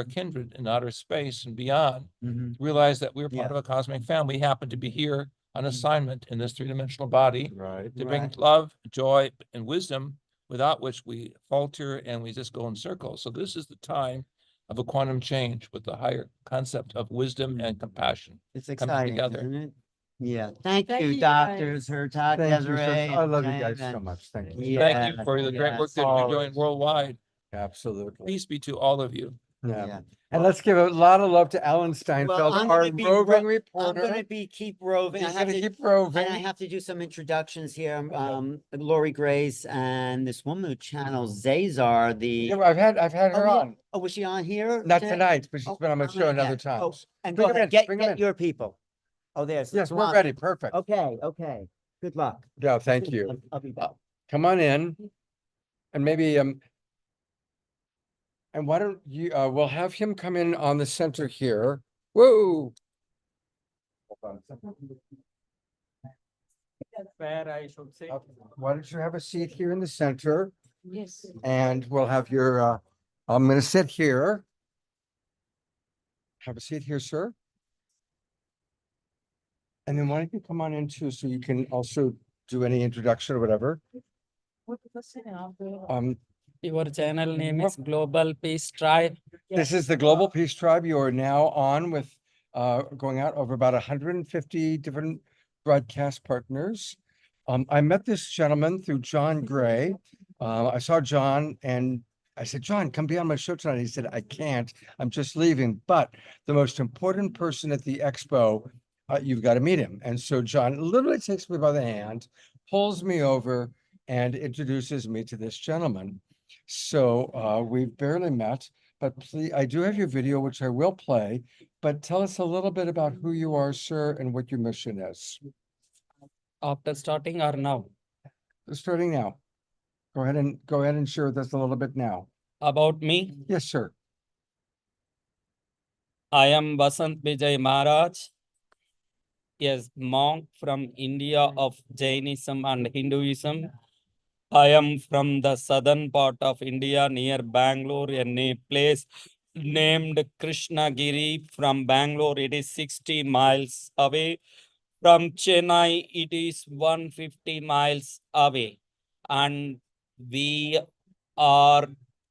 kindred in outer space and beyond. Mhm. Realize that we're part Yeah. of a cosmic family. We happen to be here on assignment in this three-dimensional body Right. to bring Right. love, joy, and wisdom, without which we falter and we just go in circles. So this is the time of a quantum change with the higher concept of wisdom and compassion. It's coming exciting, together. isn't it? Yeah. Thank Thank you, you, doctors, guys. Hertog, Thank you, Desiree. I and love you Dave, guys so and- much. Thank you. Yeah. Thank you for the great work that you're Always. doing worldwide. Absolutely. Peace be to all of you. Yeah. And let's give a lot of love to Alan Steinfeld, I'm our gonna be roving I'm reporter. gonna be keep roving. He's I have gonna to keep roving. And I have to do some introductions here. Lori Grace and this woman who channels Zazar, the. Yeah, I've had her yeah. on. Oh, was she on here? Not today? tonight, but she's Oh, been on my I'm show gonna another get- oh, times. And Bring go 'em ahead, in, bring 'em get in. your people. Oh, there's. Yes, we're Swan. ready. Perfect. Okay. Good luck. Yeah, thank you. I'll be back. Come on in. And maybe, and why don't you, we'll have him come in on the center here. Whoa. Hold on a second. Where I should say. Why don't you have a seat here in the center? Yes. And we'll have your, I'm gonna sit here. Have a seat here, sir. And then why don't you come on in too, so you can also do any introduction or whatever. Your channel name is Global Peace Tribe. This is the Global Peace Tribe. You are now on with, going out over about 150 different broadcast partners. I met this gentleman through John Gray. I saw John and I said, John, come be on my show tonight. He said, I can't, I'm just leaving. But the most important person at the expo, you've got to meet him. And so John literally takes me by the hand, pulls me over and introduces me to this gentleman. So we've barely met, but please, I do have your video, which I will play, but tell us a little bit about who you are, sir, and what your mission is. After starting or now? Starting now. Go ahead and share with us a little bit now. About me, Yes, sir. I am Vasant Vijay Maharaj, a monk from India of Jainism and Hinduism. I am from the southern part of India near Bangalore, in a place named Krishnagiri. From Bangalore, it is 60 miles away. From Chennai, it is 150 miles away. And we are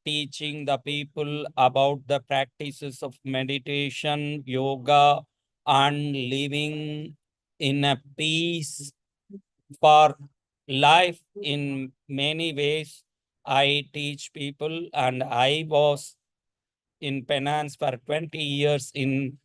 teaching the people about the practices of meditation, yoga, and living in a peace for life in many ways. I teach people, and I was in penance for 20 years in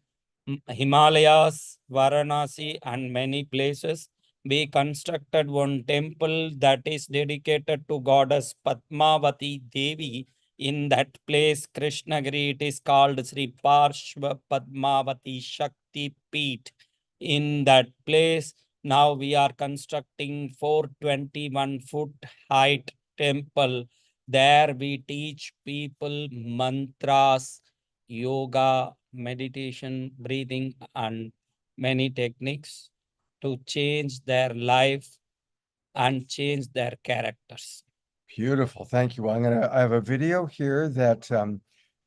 Himalayas, Varanasi, and many places. We constructed one temple that is dedicated to goddess Padmavati Devi. In that place, Krishnagiri, it is called Sri Parshva Padmavati Shakti Peeth. In that place, now we are constructing 421-foot height temple. There we teach people mantras, yoga, meditation, breathing, and many techniques to change their life and change their characters. Beautiful. Thank you. Well, I have a video here that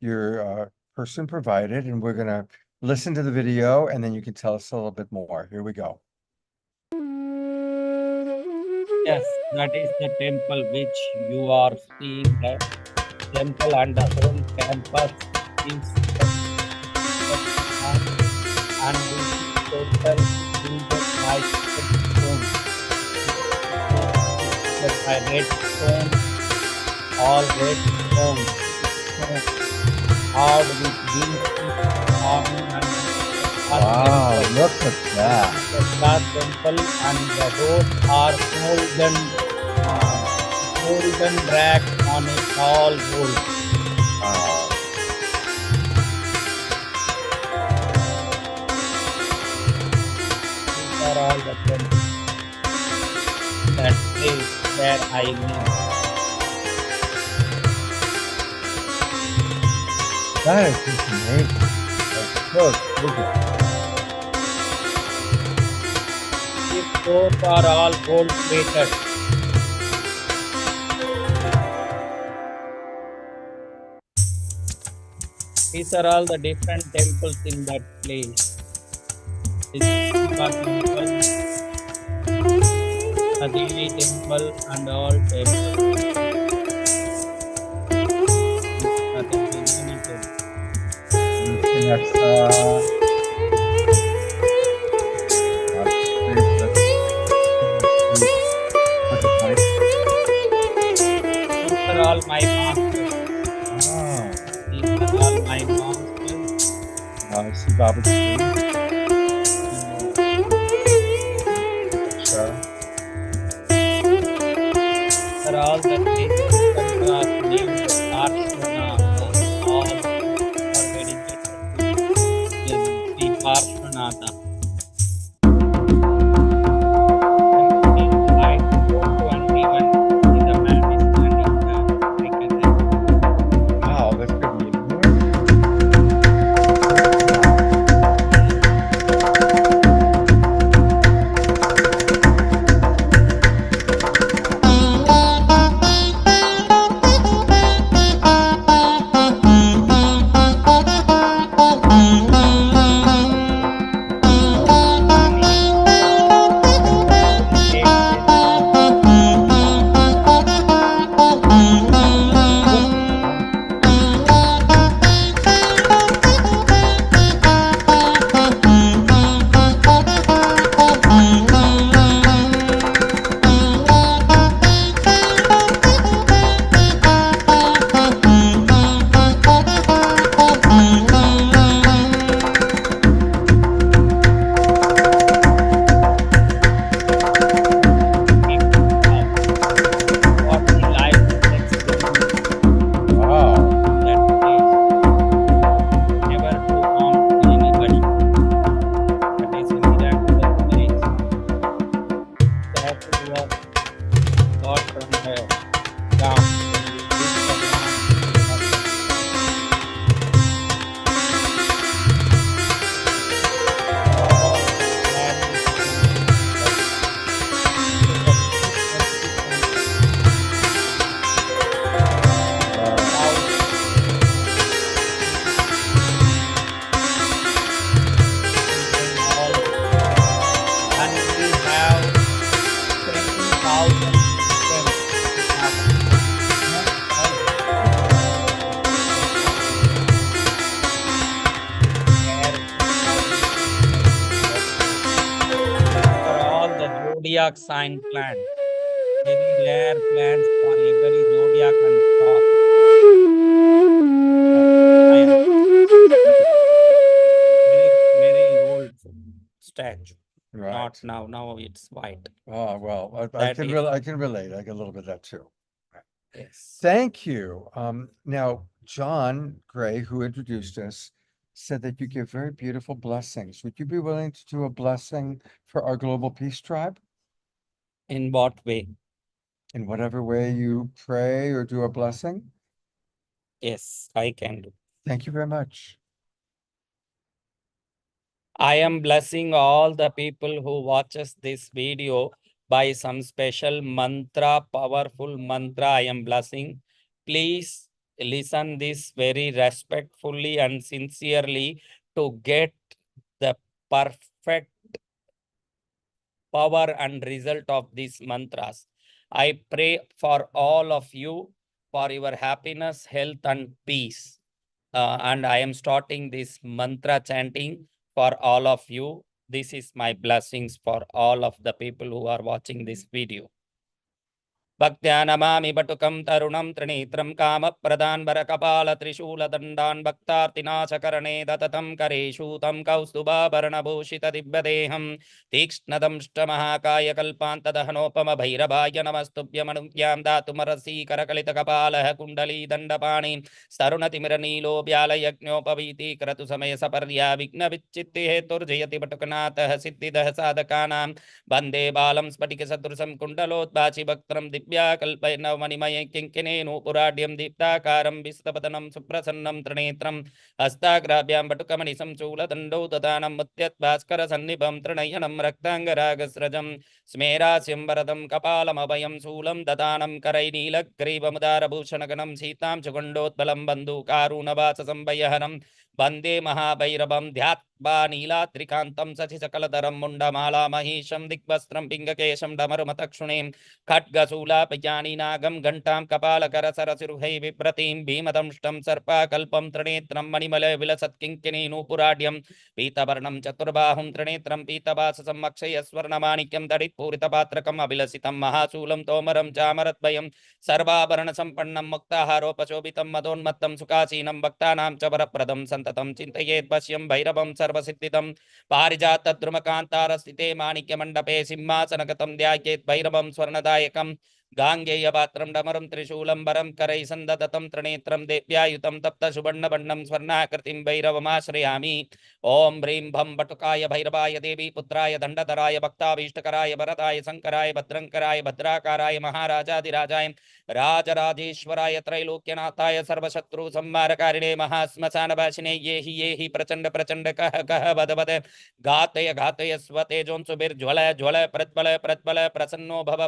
your person provided, and we're gonna listen to the video, and then you can tell us a little bit more. Here we go. Yes, that is the temple which you are seeing. The temple and the whole campus is and this is total builded by red stone. Built by red stone, all red stone, hard with beautiful carving and Wow, temple. look at that. The star temple and the doors are golden rack on a tall pole. Wow. These are all the temples. That place where I live. That is just amazing. That's so cool. These doors are all gold plated. These are all the different temples in that place. This is Shiva temple, the Devi temple, and all temples. Nothing to many temples. Looking at These are all my masters. wow. These are all my masters. See Baba's tree. Sure. These are all the places that are named Parshvana. All are dedicated to Sri Parshvanatha. I go to and even see the man is standing there. I can Wow, this could be zodiac sign plant. Very rare plants for every zodiac and star. Very old statue. Right. Not now. Now it's white. Oh, well, I That can is- really, I can relate. I get a little bit of that too. Yes. Thank you. Now, John Gray, who introduced us, said that you give very beautiful blessings. Would you be willing to do a blessing for our Global Peace Tribe? In what way? In whatever way you pray or do a blessing? Yes, I can do. Thank you very much. I am blessing all the people who watches this video by some special mantra, powerful mantra I am blessing. Please listen this very respectfully and sincerely to get the perfect power and result of these mantras. I pray for all of you for your happiness, health, and peace. And I am starting this mantra chanting for all of you. This is my blessings for all of the people who are watching this video. भक्त्या नमामि बटुकं तरुणं त्रिनेत्रं कामप्रदान्बरकपालत्रिशूलदण्डान् भक्तार्तिनाशकरणे दततं करेषूतं कौस्तुभाभरणभूषितदिव्यदेहं तीक्ष्णदंष्टमहाकायकल्पान्तदहनोपमभैरवाय नमस्तुभ्यमनुज्ञां दातुमरसि करकलितकपालः कुण्डली दण्डपाणि तरुणतिमिरनीलो व्यालयज्ञोपवीति क्रतुसमयसपर्या विघ्नविच्चित्ति हेतुर्जयति बटुकनाथः सिद्धिदः साधकानां वन्दे बालं स्फटिकसदृशं कुण्डलोद्भासि वक्त्रं दिव्याकल्पैर्नवमणिमये किङ्किणेनूपुराढ्यं दीप्ताकारं विस्तपतनं सुप्रसन्नं त्रिनेत्रं हस्ताग्राभ्यां बटुकमणिसं शूलदण्डौ ददानं मुद्यद्भास्करसन्निभं त्रिनयनं रक्ताङ्गरागस्रजं स्मेरास्यं वरदं कपालमभयं शूलं ददानं करैनीलग्रीवमुदारभूषणगणं सीतां सुगण्डोत्पलं बन्धुकारुणवाससंभयहरं वन्दे महाभैरवं ध्यात्वा नीलाद्रिकान्तं शशिसकलधरं मुण्डमाला महेशं दिग्वस्त्रं पिङ्गकेशं डमरुमतक्षुणीं खड्गशूलापयानि नागं घण्टां कपालकरसरसिरुहै बिभ्रतीं भीमदंष्टं सर्पाकल्पं त्रिनेत्रं मणिमलय विलसत्किङ्किणीनूपुराढ्यं पीतवर्णं चतुर्बाहुं त्रिनेत्रं पीतवाससं अक्षयस्वर्णमाणिक्यं दडितपूरितपात्रकम् अभिलषितं महाशूलं तोमरं चामरद्वयं सर्वाभरणसम्पन्नं मुक्ताहारोपशोभितं मदोन्मत्तं सुखासीनं भक्तानां च वरप्रदं सन्ततं चिन्तयेद्वश्यं भैरवं सर्वसिद्धिदं पारिजातद्रुमकान्तारस्थिते माणिक्यमण्डपे सिंहासनगतं ध्यायेत् भैरवं स्वर्णदायकं गाङ्गेयपात्रं डमरुं त्रिशूलं वरं करैः सन्ददतं त्रिनेत्रं देव्यायुतं तप्तसुवर्णवर्णं स्वर्णाकृतिं भैरवमाश्रयामि ॐ ह्रीं भं बटुकाय भैरवाय देवी पुत्राय दण्डधराय भक्ताभीष्टकराय वरदाय शङ्कराय भद्रङ्कराय भद्राकाराय महाराजाधिराजाय राजराजेश्वराय त्रैलोक्यनाथाय सर्वशत्रु संहारकारिणे महाश्मशानवासिने ये हि प्रचण्ड प्रचण्ड कह कह वद वद घातय घातय स्वतेजोंसुभिर्ज्वल ज्वल प्रज्वल प्रज्वल प्रसन्नो भव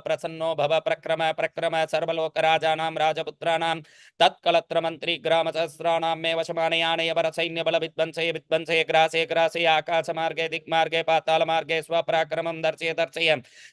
प्रक्रम प्रक्रम सर्वलोकराजानां राजपुत्राणां तत्कलत्र मन्त्री ग्राम सहस्राणां मे वशमानयानय वरसैन्यबल विध्वंसय विध्वंसय ग्रासे ग्रासे आकाशमार्गे दिक्मार्गे पातालमार्गे स्वपराक्रमं दर्शय दर्शय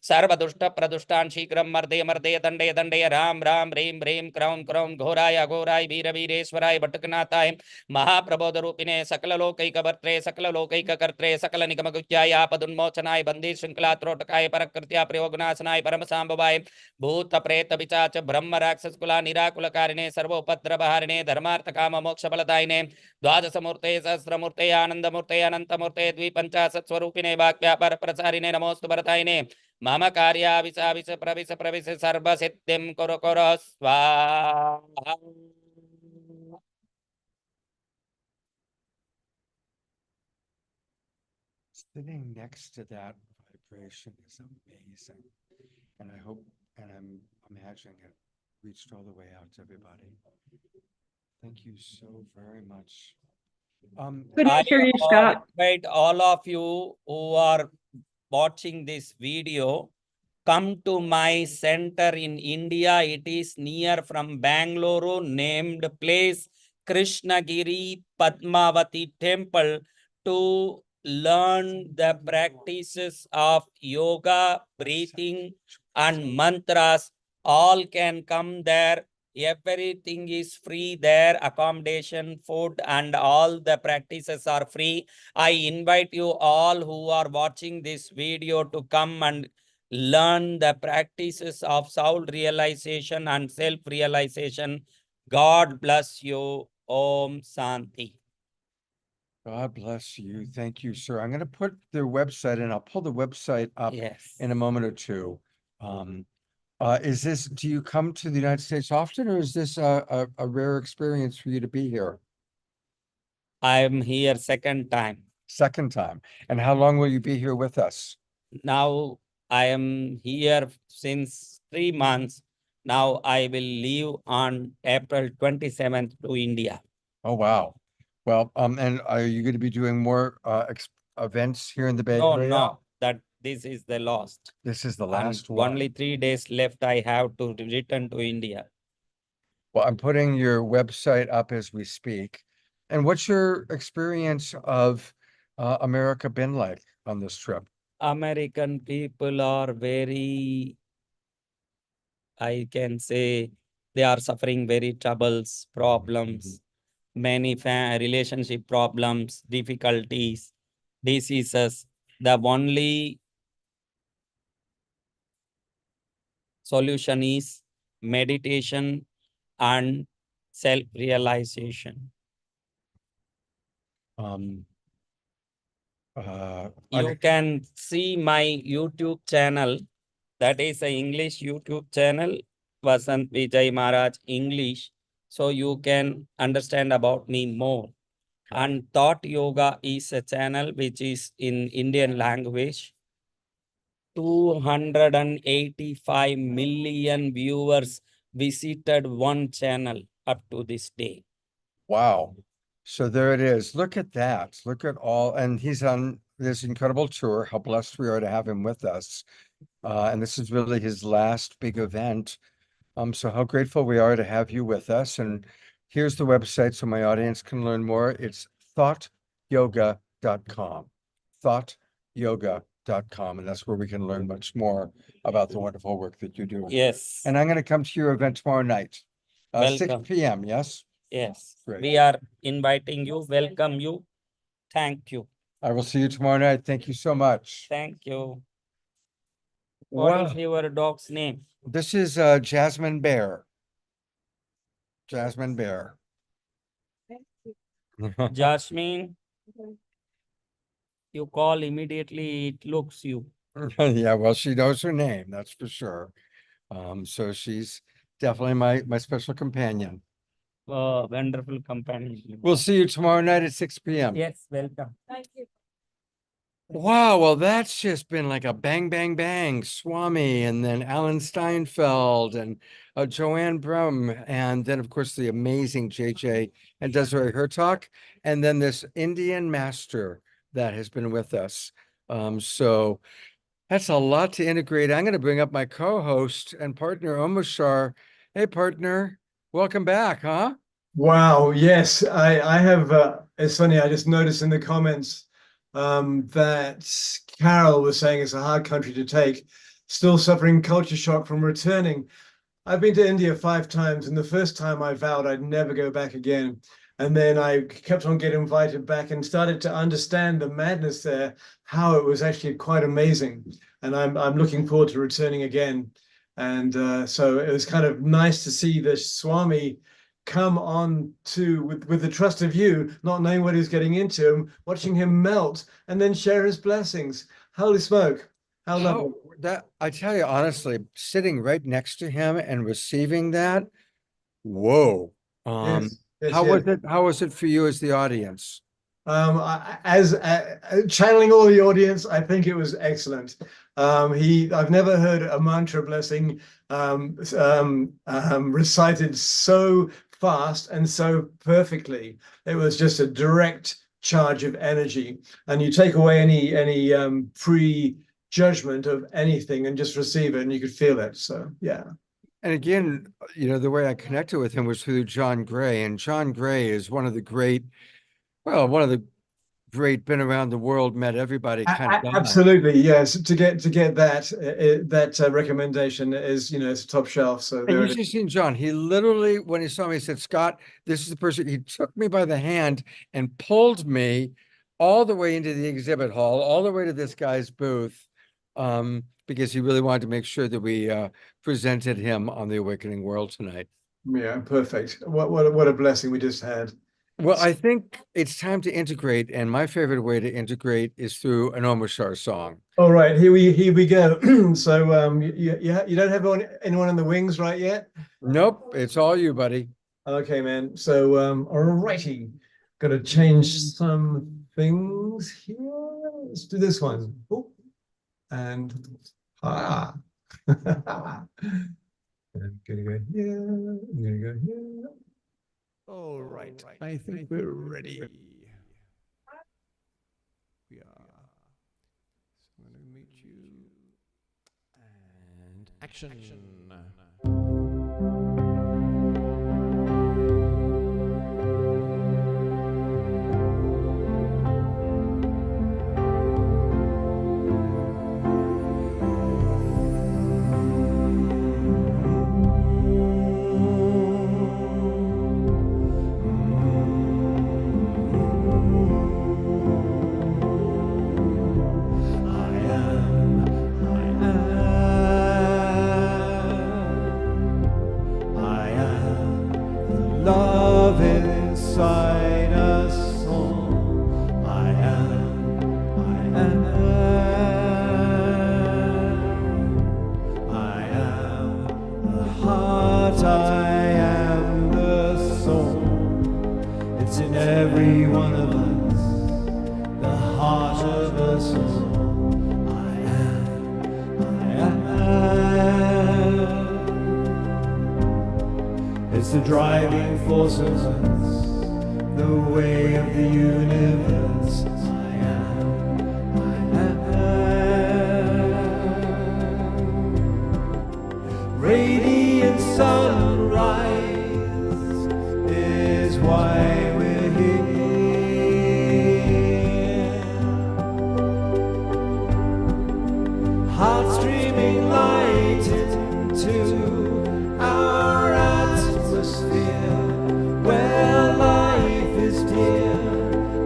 सर्वदुष्ट प्रदुष्टान् शीघ्रं मर्दय मर्दय दण्डय दण्डय राम राम ह्रीं ह्रीं क्रौं क्रौं घोराय अघोराय वीर वीरेश्वराय भटकनाथाय महाप्रबोधरूपिणे सकललोकैकभर्त्रे सकललोकैककर्त्रे सकलनिगमगुह्याय आपदुन्मोचनाय बन्दी शृङ्खलात्रोटकाय परकृत्या प्रयोगनाशनाय परमसाम्भवाय भूतप्रेत पिशाच ब्रह्म राक्षसकुला निराकुलकारिणे सर्वोपद्रवहारिणे धर्मार्थकाममोक्षफलदायिने द्वादशमूर्ते सहस्रमूर्ते आनन्दमूर्ते अनन्तमूर्ते द्विपञ्चाशत्स्वरूपिणे वाक्व्यापारप्रसारिणे नमोऽस्तु वरदायिने मम कार्याविश प्रविश सर्वसिद्धिं कुरु कुरु स्वाहा। Sitting next to that vibration is amazing. And I hope, and I'm imagining it reached all the way out to everybody. Thank you so very much. I invite all of you who are watching this video, come to my center in India. It is near from Bangalore, named place Krishnagiri Padmavati Temple, to learn the practices of yoga, breathing, and mantras. All can come there. Everything is free there. Accommodation, food, and all the practices are free. I invite you all who are watching this video to come and learn the practices of soul realization and self-realization. God bless you. Om Santi. God bless you. Thank you, sir. I'm going to put their website and I'll pull the website up in a moment or two. Do you come to the United States often, or is this a rare experience for you to be here? I'm here second time. Second time. And how long will you be here with us? Now I am here since 3 months. Now I will leave on April 27th to India. Oh, wow. Well, and are you going to be doing more events here in the Bay Area? No, that this is the last. This is the last one. Only 3 days left. I have to return to India. Well, I'm putting your website up as we speak. And what's your experience of America been like on this trip? American people are very I can say they are suffering very troubles, problems, many relationship problems, difficulties, diseases. The only solution is meditation and self-realization. Um, You can see my YouTube channel. That is a English YouTube channel, Vasant Vijay Maharaj English. So you can understand about me more. And Thought Yoga is a channel which is in Indian language. 285 million viewers visited one channel up to this day. Wow. So there it is. Look at that. Look at all, and he's on this incredible tour. How blessed we are to have him with us. And this is really his last big event. So how grateful we are to have you with us. And here's the website so my audience can learn more. It's thoughtyoga.com. Thoughtyoga.com. And that's where we can learn much more about the wonderful work that you do. Yes. And I'm going to come to your event tomorrow night. 6 Welcome. p.m. Yes? Yes. Great. We are inviting you, welcome you. Thank you. I will see you tomorrow night. Thank you so much. Thank you. What is Wow. your dog's name? This is Jasmine Bear. Jasmine Bear. Jasmine. You call immediately, it looks you. Yeah, well, she knows her name, that's for sure. So she's definitely my special companion. Wonderful companion. We'll see you tomorrow night at 6 p.m. Yes, welcome. Thank you. Wow, well, that's just been like a bang, bang, bang. Swami, and then Alan Steinfeld, and Joanne Brum, and then, of course, the amazing JJ and Desiree Hertalk, and then this Indian master that has been with us. So that's a lot to integrate. I'm going to bring up my co-host and partner, Omashar. Hey, partner, welcome back, huh? Wow, yes, I have, it's funny, I just noticed in the comments that Carol was saying it's a hard country to take, still suffering culture shock from returning. I've been to India 5 times, and the first time I vowed I'd never go back again. And then I kept on getting invited back and started to understand the madness there, how it was actually quite amazing. And I'm looking forward to returning again. And so it was kind of nice to see the Swami come on to with the trust of you, not knowing what he was getting into, watching him melt and then share his blessings. Holy smoke. How lovely. That, I tell you honestly, sitting right next to him and receiving that, whoa. Yes, yes, How yes. was it? How was it for you as the audience? As channeling all the audience, I think it was excellent. I've never heard a mantra blessing recited so fast and so perfectly. It was just a direct charge of energy, and you take away any pre-judgment of anything and just receive it, and you could feel it. So yeah. And again, you know, the way I connected with him was through John Gray, and John Gray is one of the great, been around the world, met everybody kind of guy. Absolutely, yes. To get that recommendation is, you know, it's top shelf. So And there you it is. just seen John, he literally, when he saw me, he said, Scott, this is the person, he took me by the hand and pulled me all the way into the exhibit hall, all the way to this guy's booth, because he really wanted to make sure that we presented him on the Awakening World tonight. Yeah, perfect. What a blessing we just had. Well, I think it's time to integrate, and my favorite way to integrate is through an Omashar song. All right, here we go. So you don't have anyone in the wings right yet? Nope, it's all you, buddy. Okay, man. So all righty, gotta change some things here. Let's do this one. Oh, and I'm gonna go here. I'm gonna go here. All right, I think we're ready. We are. So I'm going to meet you. And action. I am the soul. It's in every one of us, the heart of us all. I am. It's the driving force of us, the way of the universe. I am. Radiant sunrise is why we're here. Heart streaming light into our atmosphere, where life is dear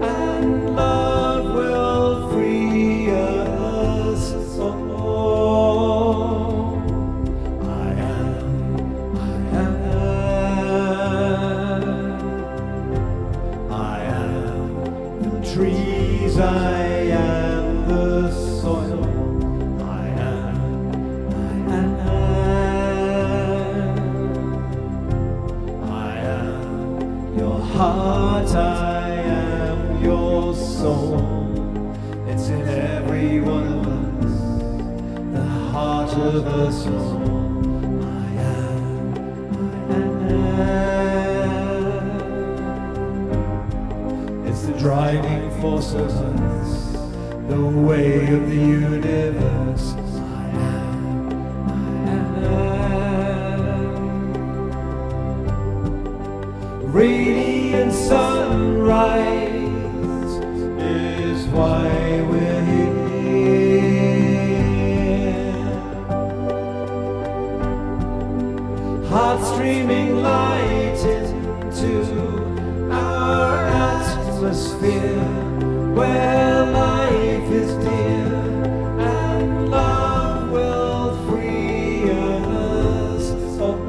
and love will free us all. I am the trees, I am the soil. Heart, I am your soul. It's in every one of us, the heart of us all. I am. It's the driving force of us, the way of the universe. I am. Radiant sunrise is why we're here. Heart streaming light into our atmosphere, where life is dear and love will free us all.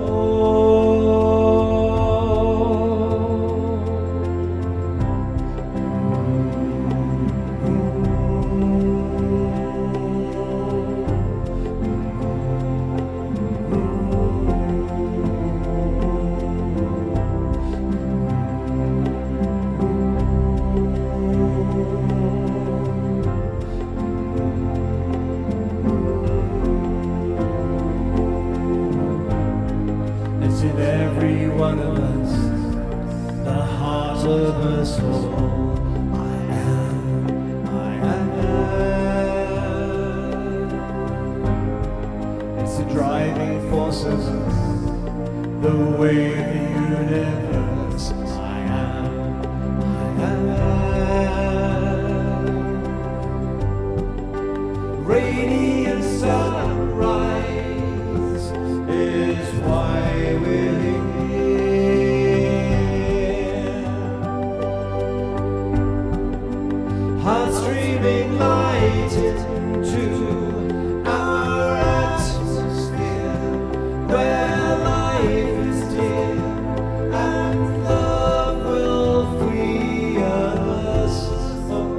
It's in every one of us, the heart of us all. I am. It's the driving force of us, the way of the universe. I am. Radiant sunrise is why we're here. Heart streaming light into our atmosphere, where life is dear and love will free us all.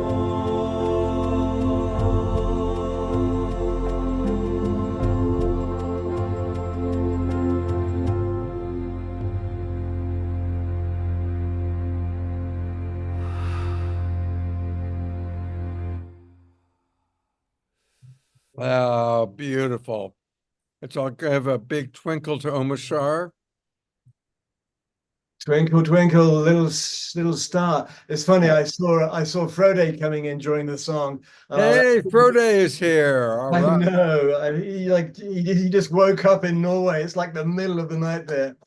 Oh, beautiful. It's all give a big twinkle to Omashar. Twinkle, twinkle, little star. It's funny. I saw Frode coming in during the song. Hey, Frode is here. All I right. know. He just woke up in Norway. It's like the middle of the night there.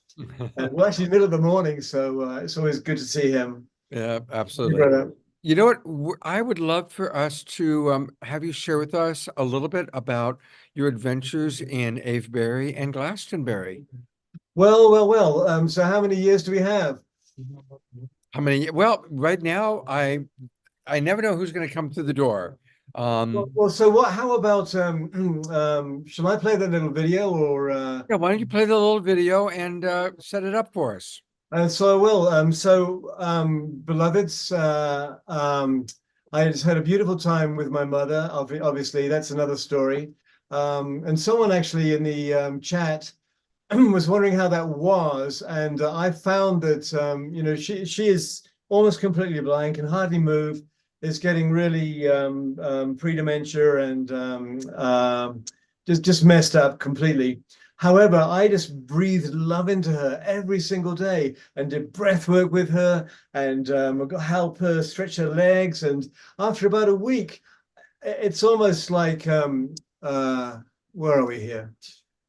Well, actually, middle of the morning. So it's always good to see him. Yeah, Hey, absolutely. brother. You know what? I would love for us to have you share with us a little bit about your adventures in Avebury and Glastonbury. Well. So how many years do we have? How many? Well, right now, I never know who's going to come through the door. So what? How about shall I play the little video or? Yeah, why don't you play the little video and set it up for us? So I will. Beloveds, I just had a beautiful time with my mother. Obviously, that's another story. And someone actually in the chat was wondering how that was, and I found that she is almost completely blind, can hardly move, is getting really pre-dementia and just messed up completely. However, I just breathed love into her every single day and did breath work with her and help her stretch her legs. And after about a week, it's almost like where are we here?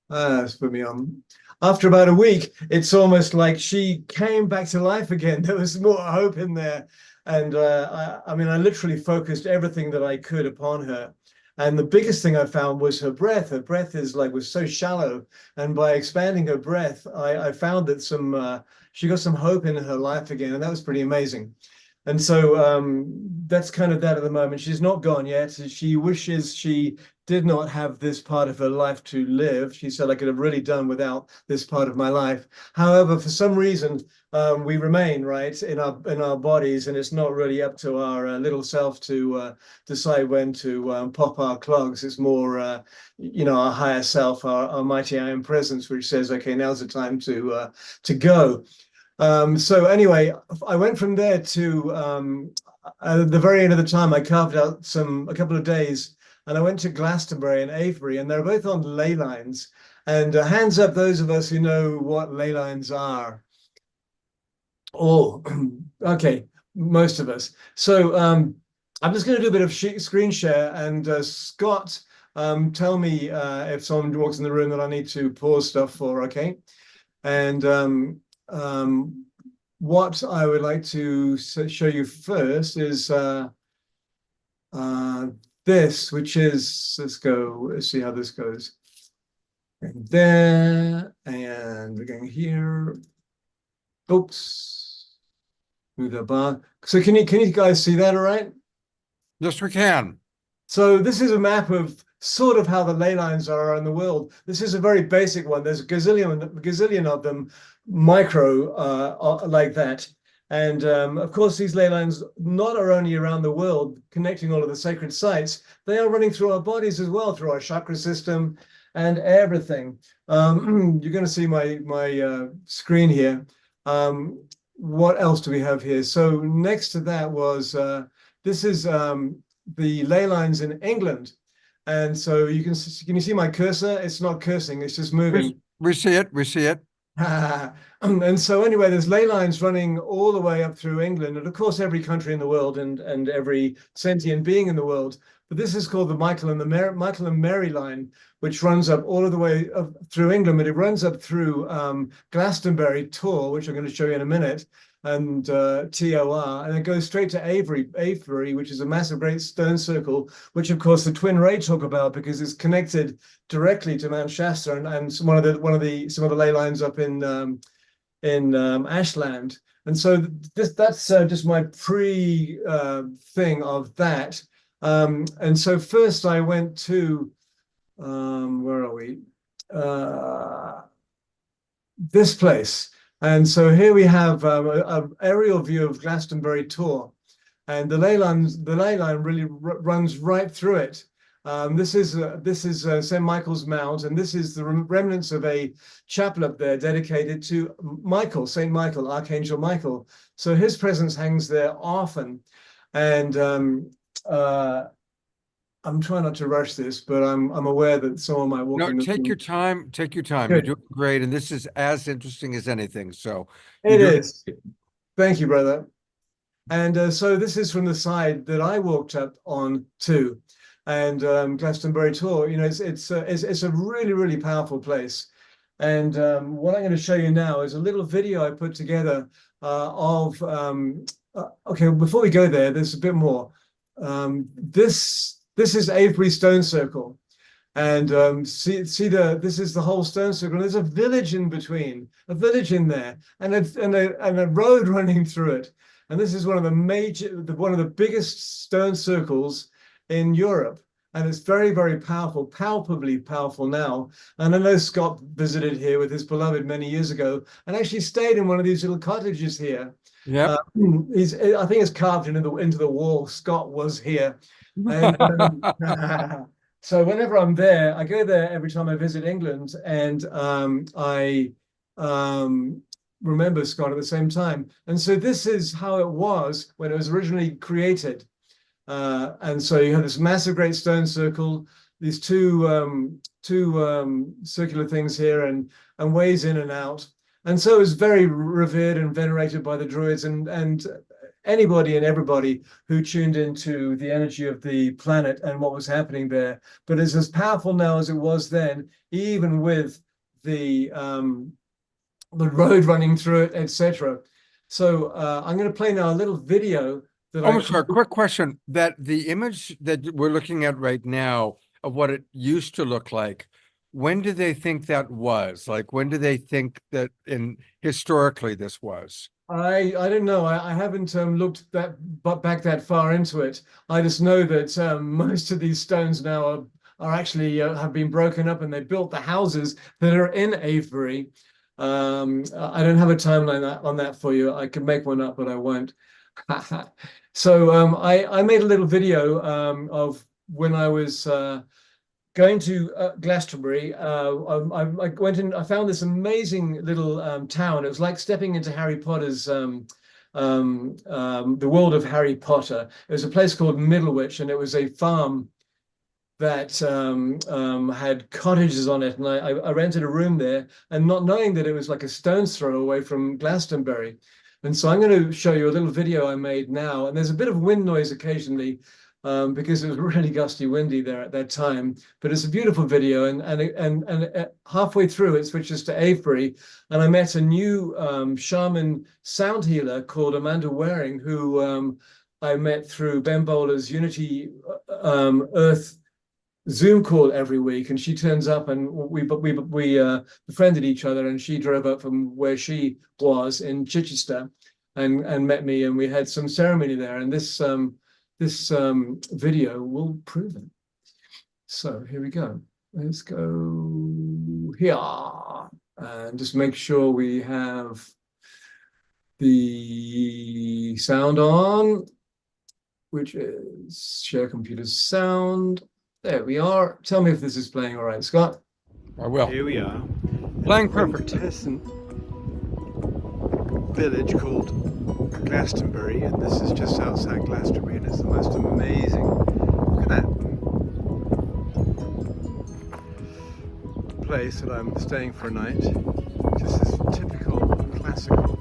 It's put me on. After about a week, it's almost like she came back to life again. There was more hope in there. And I mean, I literally focused everything that I could upon her. And the biggest thing I found was her breath. Her breath was so shallow. And by expanding her breath, I found that she got some hope in her life again. And that was pretty amazing. And so that's kind of that at the moment. She's not gone yet. She wishes she did not have this part of her life to live. She said, I could have really done without this part of my life. However, for some reason, we remain right in our bodies, and it's not really up to our little self to decide when to pop our clogs. It's more, our higher self, our mighty I am presence, which says, okay, now's the time to go. So anyway, I went from there to at the very end of the time, I carved out a couple of days, and I went to Glastonbury and Avebury, and they're both on ley lines. And hands up those of us who know what ley lines are. Oh, okay, most of us. So I'm just going to do a bit of screen share, and Scott, tell me if someone walks in the room that I need to pause stuff for, okay? And what I would like to show you first is this, which is, let's see how this goes. And there, and we're going here. Oops, move that bar. So can you guys see that all right? Yes, we can. So this is a map of sort of how the ley lines are around the world. This is a very basic one. There's a gazillion of them, micro like that. And of course, these ley lines not are only around the world, connecting all of the sacred sites, they are running through our bodies as well, through our chakra system and everything. You're going to see my screen here. What else do we have here? So next to that was, this is the ley lines in England. And so can you see my cursor? It's not cursing, it's just moving. We see it, we see it. And so anyway, there's ley lines running all the way up through England, and of course every country in the world and every sentient being in the world. But this is called the Michael and Mary line, which runs up all of the way up through England, but it runs up through Glastonbury Tor, which I'm going to show you in a minute, and TOR, and it goes straight to Avebury, which is a massive great stone circle, which of course the Twin Ray talk about because it's connected directly to Mount Shasta and some of the ley lines up in Ashland. And so that's just my thing of that. And so first I went to where are we? This place. And so here we have an aerial view of Glastonbury Tor, and the ley line really runs right through it. This is St. Michael's Mount, and this is the remnants of a chapel up there dedicated to Michael, St. Michael, Archangel Michael. So his presence hangs there often, and I'm trying not to rush this, but I'm aware that someone might walk in. No, take your time. Take your time. Good. You're doing great, and this is as interesting as anything. So It is. Thank you, brother. And so this is from the side that I walked up on too, and Glastonbury Tor. You know, it's a really, really powerful place. And what I'm going to show you now is a little video I put together of. Okay, before we go there, there's a bit more. This is Avebury Stone Circle, and this is the whole stone circle. There's a village in between, a village in there, and a road running through it. And this is one of the biggest stone circles in Europe, and it's very, very powerful, palpably powerful now. And I know Scott visited here with his beloved many years ago, and actually stayed in one of these little cottages here. Yeah, I think it's carved into the wall. Scott was here. And, So whenever I'm there, I go there every time I visit England, and I remember Scott at the same time. And so this is how it was when it was originally created. And so you have this massive great stone circle, these two circular things here, and ways in and out. And so it was very revered and venerated by the Druids and anybody and everybody who tuned into the energy of the planet and what was happening there. But it's as powerful now as it was then, even with the road running through it, etc. So I'm going to play now a little video that Oh, sorry, quick question. That the image that we're looking at right now of what it used to look like, when do they think that was? Like, when do they think that historically this was? I don't know. I haven't looked back that far into it. I just know that most of these stones now are actually have been broken up, and they built the houses that are in Avebury. I don't have a timeline on that for you. I could make one up, but I won't. So I made a little video of when I was going to Glastonbury. I went in. I found this amazing little town. It was like stepping into Harry Potter's the world of Harry Potter. It was a place called Middlewich, and it was a farm that had cottages on it, and I rented a room there, and not knowing that it was like a stone's throw away from Glastonbury. And so I'm going to show you a little video I made now, and there's a bit of wind noise occasionally because it was really gusty windy there at that time, but it's a beautiful video, and halfway through it switches to Avebury, and I met a new shaman sound healer called Amanda Waring, who I met through Ben Bowler's Unity Earth Zoom call every week, and she turns up, and we befriended each other, and she drove up from where she was in Chichester and met me, and we had some ceremony there, and this video will prove it. So here we go. Let's go here and just make sure we have the sound on, which is share computer sound. There we are. Tell me if this is playing all right, Scott. I will. Here we are. Playing perfect. Quintessent village called Glastonbury, and this is just outside Glastonbury, and it's the most amazing. Look at that place that I'm staying for a night. Just this typical classical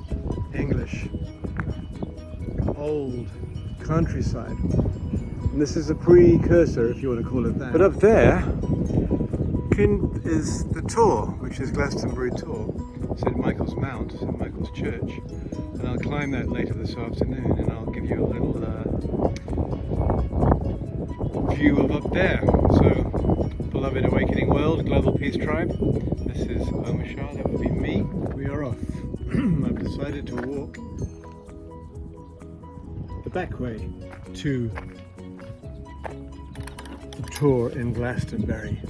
English old countryside. And this is a precursor, if you want to call it that. But up there is the Tor, which is Glastonbury Tor, St. Michael's Mount, St. Michael's Church. And I'll climb that later this afternoon, and I'll give you a little view of up there. So, beloved Awakening World, Global Peace Tribe, this is Omashar, that would be me. We are off. I've decided to walk the back way to the Tor in Glastonbury,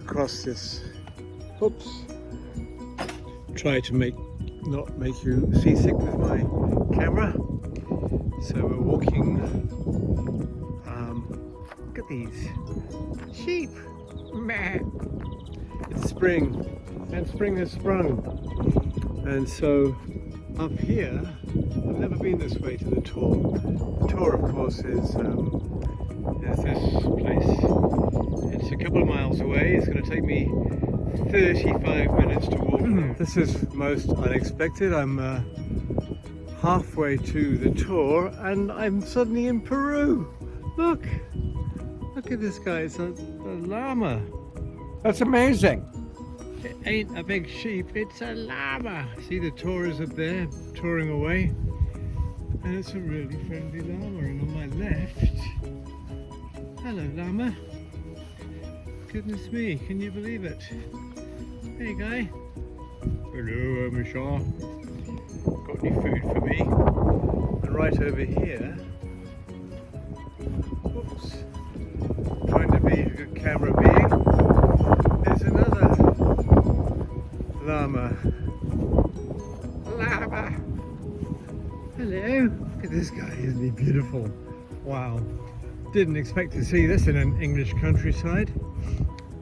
across this, try to not make you seasick with my camera. So we're walking, look at these sheep, meh. It's spring, and spring has sprung. And so up here, I've never been this way to the Tor. The Tor, of course, is this place. It's a couple of miles away. It's going to take me 35 minutes to walk there. This is most unexpected. I'm halfway to the Tor, and I'm suddenly in Peru. Look at this guy. It's a llama. That's amazing. It ain't a big sheep, it's a llama. See, the Tor is up there, touring away. And it's a really friendly llama. And on my left, hello llama. Goodness me, can you believe it? Hey guy. Hello, Michelle. Got any food for me? And right over here, whoops, trying to be a good camera being, there's another llama. Llama! Hello! Look at this guy, isn't he beautiful? Wow. Didn't expect to see this in an English countryside.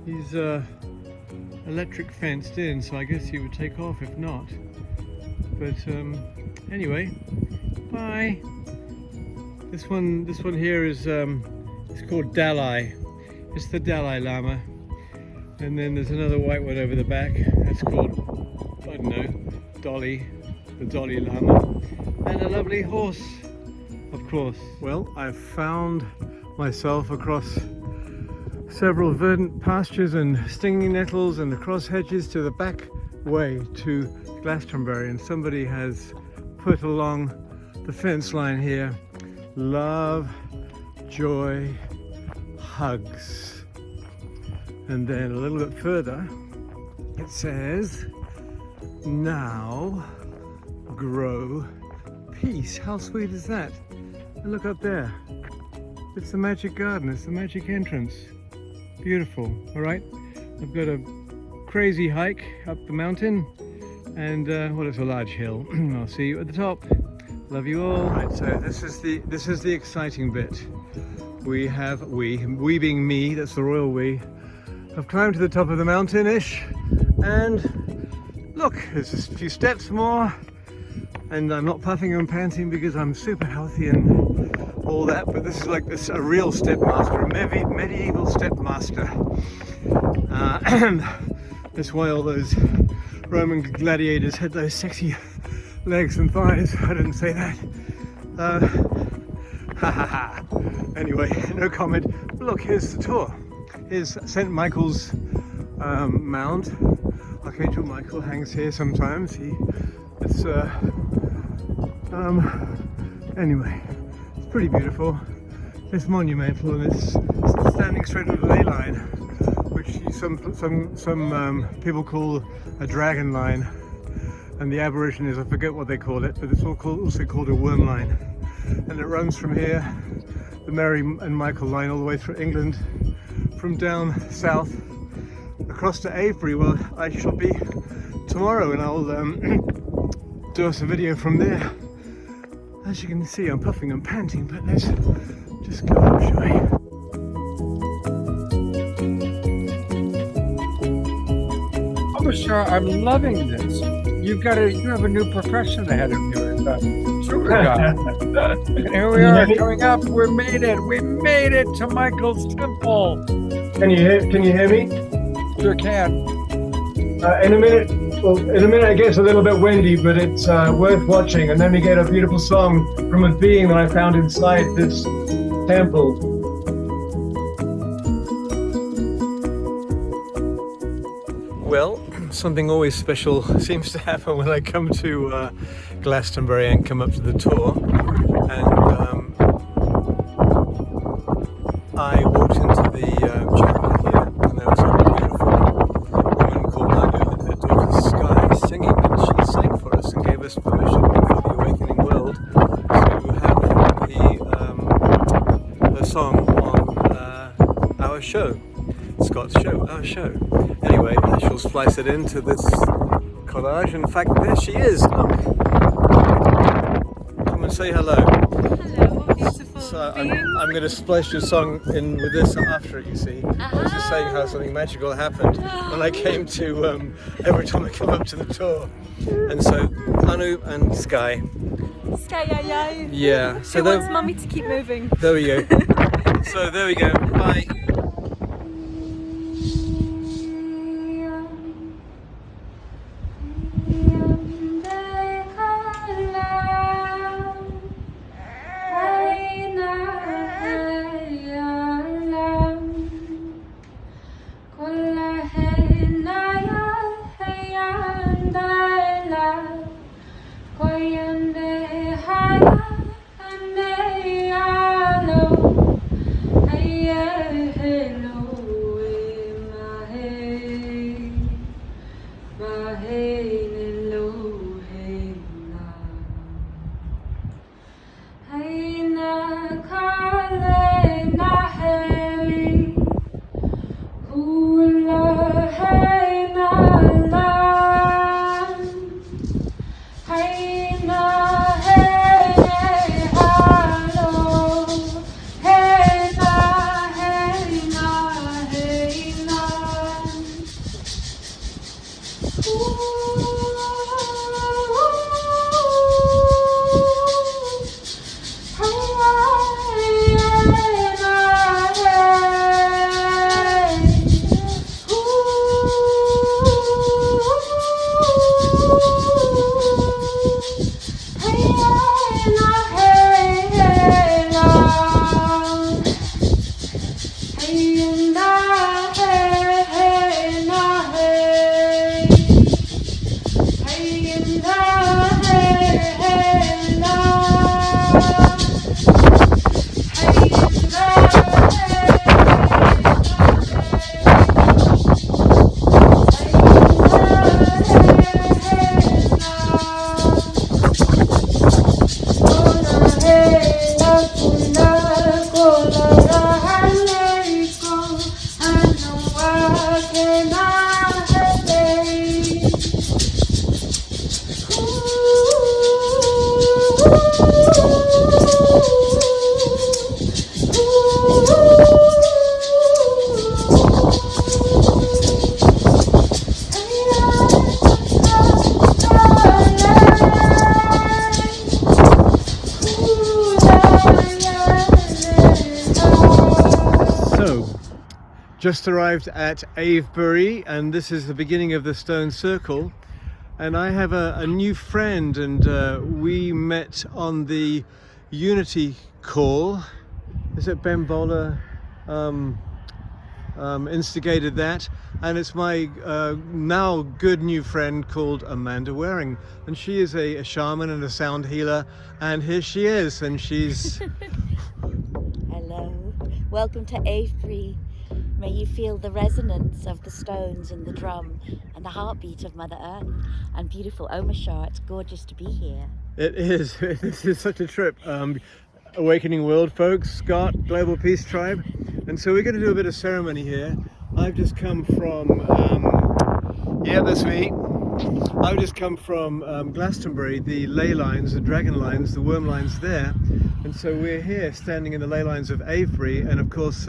He's electric fenced in, so I guess he would take off if not. But anyway, bye. This one here is it's called Dalai. It's the Dalai Lama. And then there's another white one over the back. That's called, I don't know, Dolly, the Dolly Lama. And a lovely horse, of course. Well, I've found myself across several verdant pastures and stinging nettles and across hedges to the back way to Glastonbury, and somebody has put along the fence line here, love, joy, hugs. And then a little bit further it says, now grow peace. How sweet is that? And look up there, it's the magic garden, it's the magic entrance. Beautiful. All right, I've got a crazy hike up the mountain, and well, it's a large hill. I'll see you at the top. Love you all. Right, so this is the exciting bit. We being me, that's the royal we, have climbed to the top of the mountain-ish, and look, there's just a few steps more, and I'm not puffing and panting because I'm super healthy and all that, but this is like a real stepmaster, a medieval stepmaster. That's why all those Roman gladiators had those sexy legs and thighs. I didn't say that. Anyway, no comment. Look, here's the tour. Here's St. Michael's Mound. Archangel Michael hangs here sometimes. Anyway, it's pretty beautiful. It's monumental, and it's standing straight on the ley line, which some people call a dragon line, and the Aborigines, I forget what they call it, but it's also called a worm line. And it runs from here, the Mary and Michael line, all the way through England, from down south across to Avebury, where I shall be tomorrow, and I'll do us a video from there. As you can see, I'm puffing and panting, but let's just go up, shall we? Oh, Bashar, I'm loving this. You have a new profession ahead of you as a tour guide. And here we are coming up. We made it to Michael's temple. Can you hear me? Sure can. In a minute it gets a little bit windy, but it's worth watching. And then we get a beautiful song from a being that I found inside this temple. Well, something always special seems to happen when I come to Glastonbury and come up to the tour. And I walked into the chapel here, and there was a beautiful woman called Manu and her daughter Sky singing, and she sang for us and gave us permission for the Awakening World to have the song on our show, Scott's show, our show. Anyway, I shall splice it into this collage. In fact, there she is. Look. Come and say hello. Hello, beautiful. So I'm going to splice your song in with this after it, you see. I was just saying how something magical happened when I came to, every time I come up to the tour. And so, Anu and Sky. Sky, yeah. She wants mummy to keep moving. There we go. So there we go. Bye. Hey, Just arrived at Avebury, and this is the beginning of the Stone Circle. And I have a new friend, and we met on the Unity call. Is it Ben Bowler instigated that? And it's my now good new friend called Amanda Waring, and she is a shaman and a sound healer, and here she is, and she's Hello, welcome to Avebury. May you feel the resonance of the stones and the drum and the heartbeat of Mother Earth and beautiful Omashar. It's gorgeous to be here. It is. This is such a trip. Awakening World folks, Scott, Global Peace Tribe. And so we're going to do a bit of ceremony here. I've just come from, yeah, that's me. I've just come from Glastonbury, the ley lines, the dragon lines, the worm lines there. And so we're here standing in the ley lines of Avebury, and of course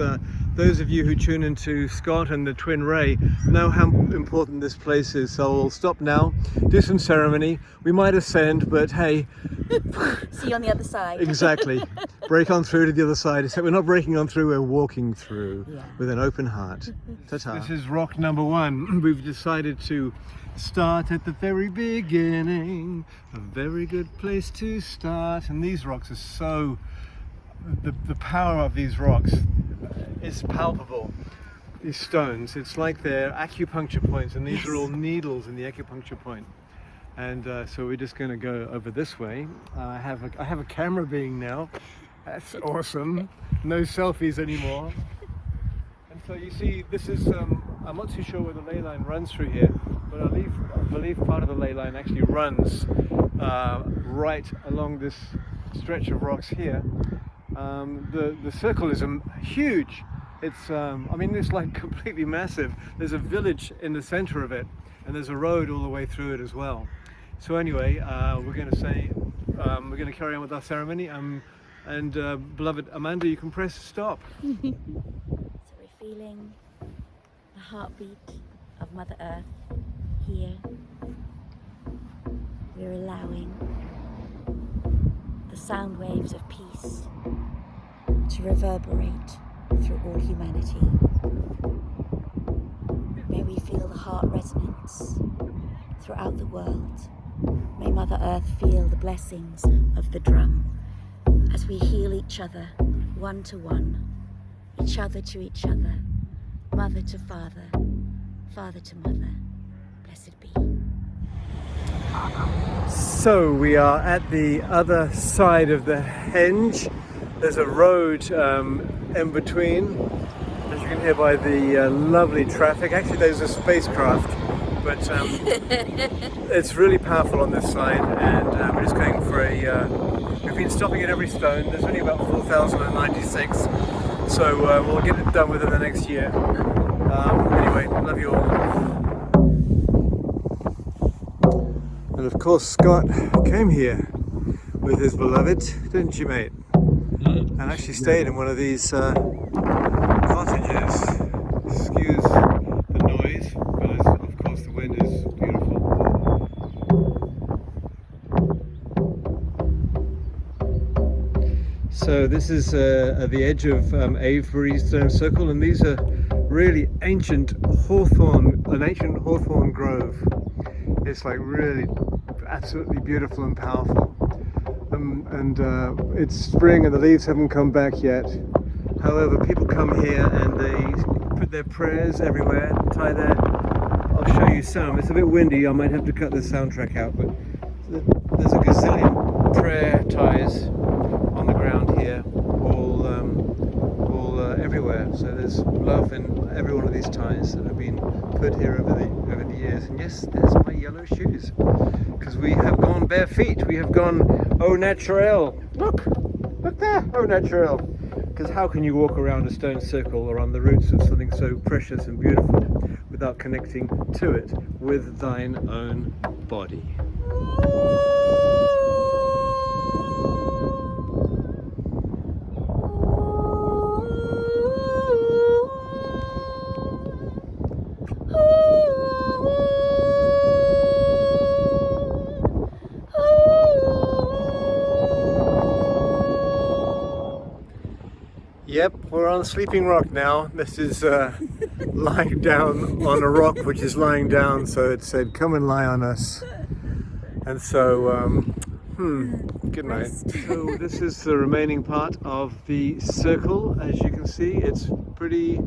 those of you who tune into Scott and the Twin Ray know how important this place is. So we'll stop now, do some ceremony. We might ascend, but hey. See you on the other side. Exactly. Break on through to the other side, except we're not breaking on through, we're walking through with an open heart. Ta-ta. This is rock number 1. We've decided to start at the very beginning. A very good place to start. And these rocks are so, the power of these rocks is palpable. These stones, it's like they're acupuncture points, and these are all needles in the acupuncture point. And so we're just going to go over this way. I have a camera being now. That's awesome. No selfies anymore. And so you see, this is, I'm not too sure where the ley line runs through here, but I believe part of the ley line actually runs right along this stretch of rocks here. The circle is huge. It's, I mean, it's like completely massive. There's a village in the center of it, and there's a road all the way through it as well. So anyway, we're going to say, we're going to carry on with our ceremony. And beloved Amanda, you can press stop. So we're feeling the heartbeat of Mother Earth here. We're allowing the sound waves of peace to reverberate through all humanity. May we feel the heart resonance throughout the world. May Mother Earth feel the blessings of the drum as we heal each other, one to one, each other to each other, mother to father, father to mother. Blessed be. So we are at the other side of the henge. There's a road in between, as you can hear by the lovely traffic. Actually, there's a spacecraft, but it's really powerful on this side, and we're just going for a, we've been stopping at every stone. There's only about 4,096, so we'll get it done within the next year. Anyway, love you all. And of course, Scott came here with his beloved, didn't you, mate? And actually stayed in one of these cottages. Excuse the noise, but of course the wind is beautiful. So this is at the edge of Avebury Stone Circle, and these are really an ancient hawthorn grove. It's like really absolutely beautiful and powerful. It's spring and the leaves haven't come back yet. However, people come here and they put their prayers everywhere, tie their... I'll show you some. It's a bit windy, I might have to cut the soundtrack out, but there's a gazillion prayer ties on the ground here, all everywhere. So there's love in every one of these ties that have been put here over the years. And yes, there's my yellow shoes, because we have gone bare feet. We have gone au naturel. Look there, au naturel. Because how can you walk around a stone circle or on the roots of something so precious and beautiful without connecting to it with thine own body? Yep, we're on Sleeping Rock now. This is lying down on a rock which is lying down, so it said, come and lie on us. And so, good night. So this is the remaining part of the circle. As you can see, it's pretty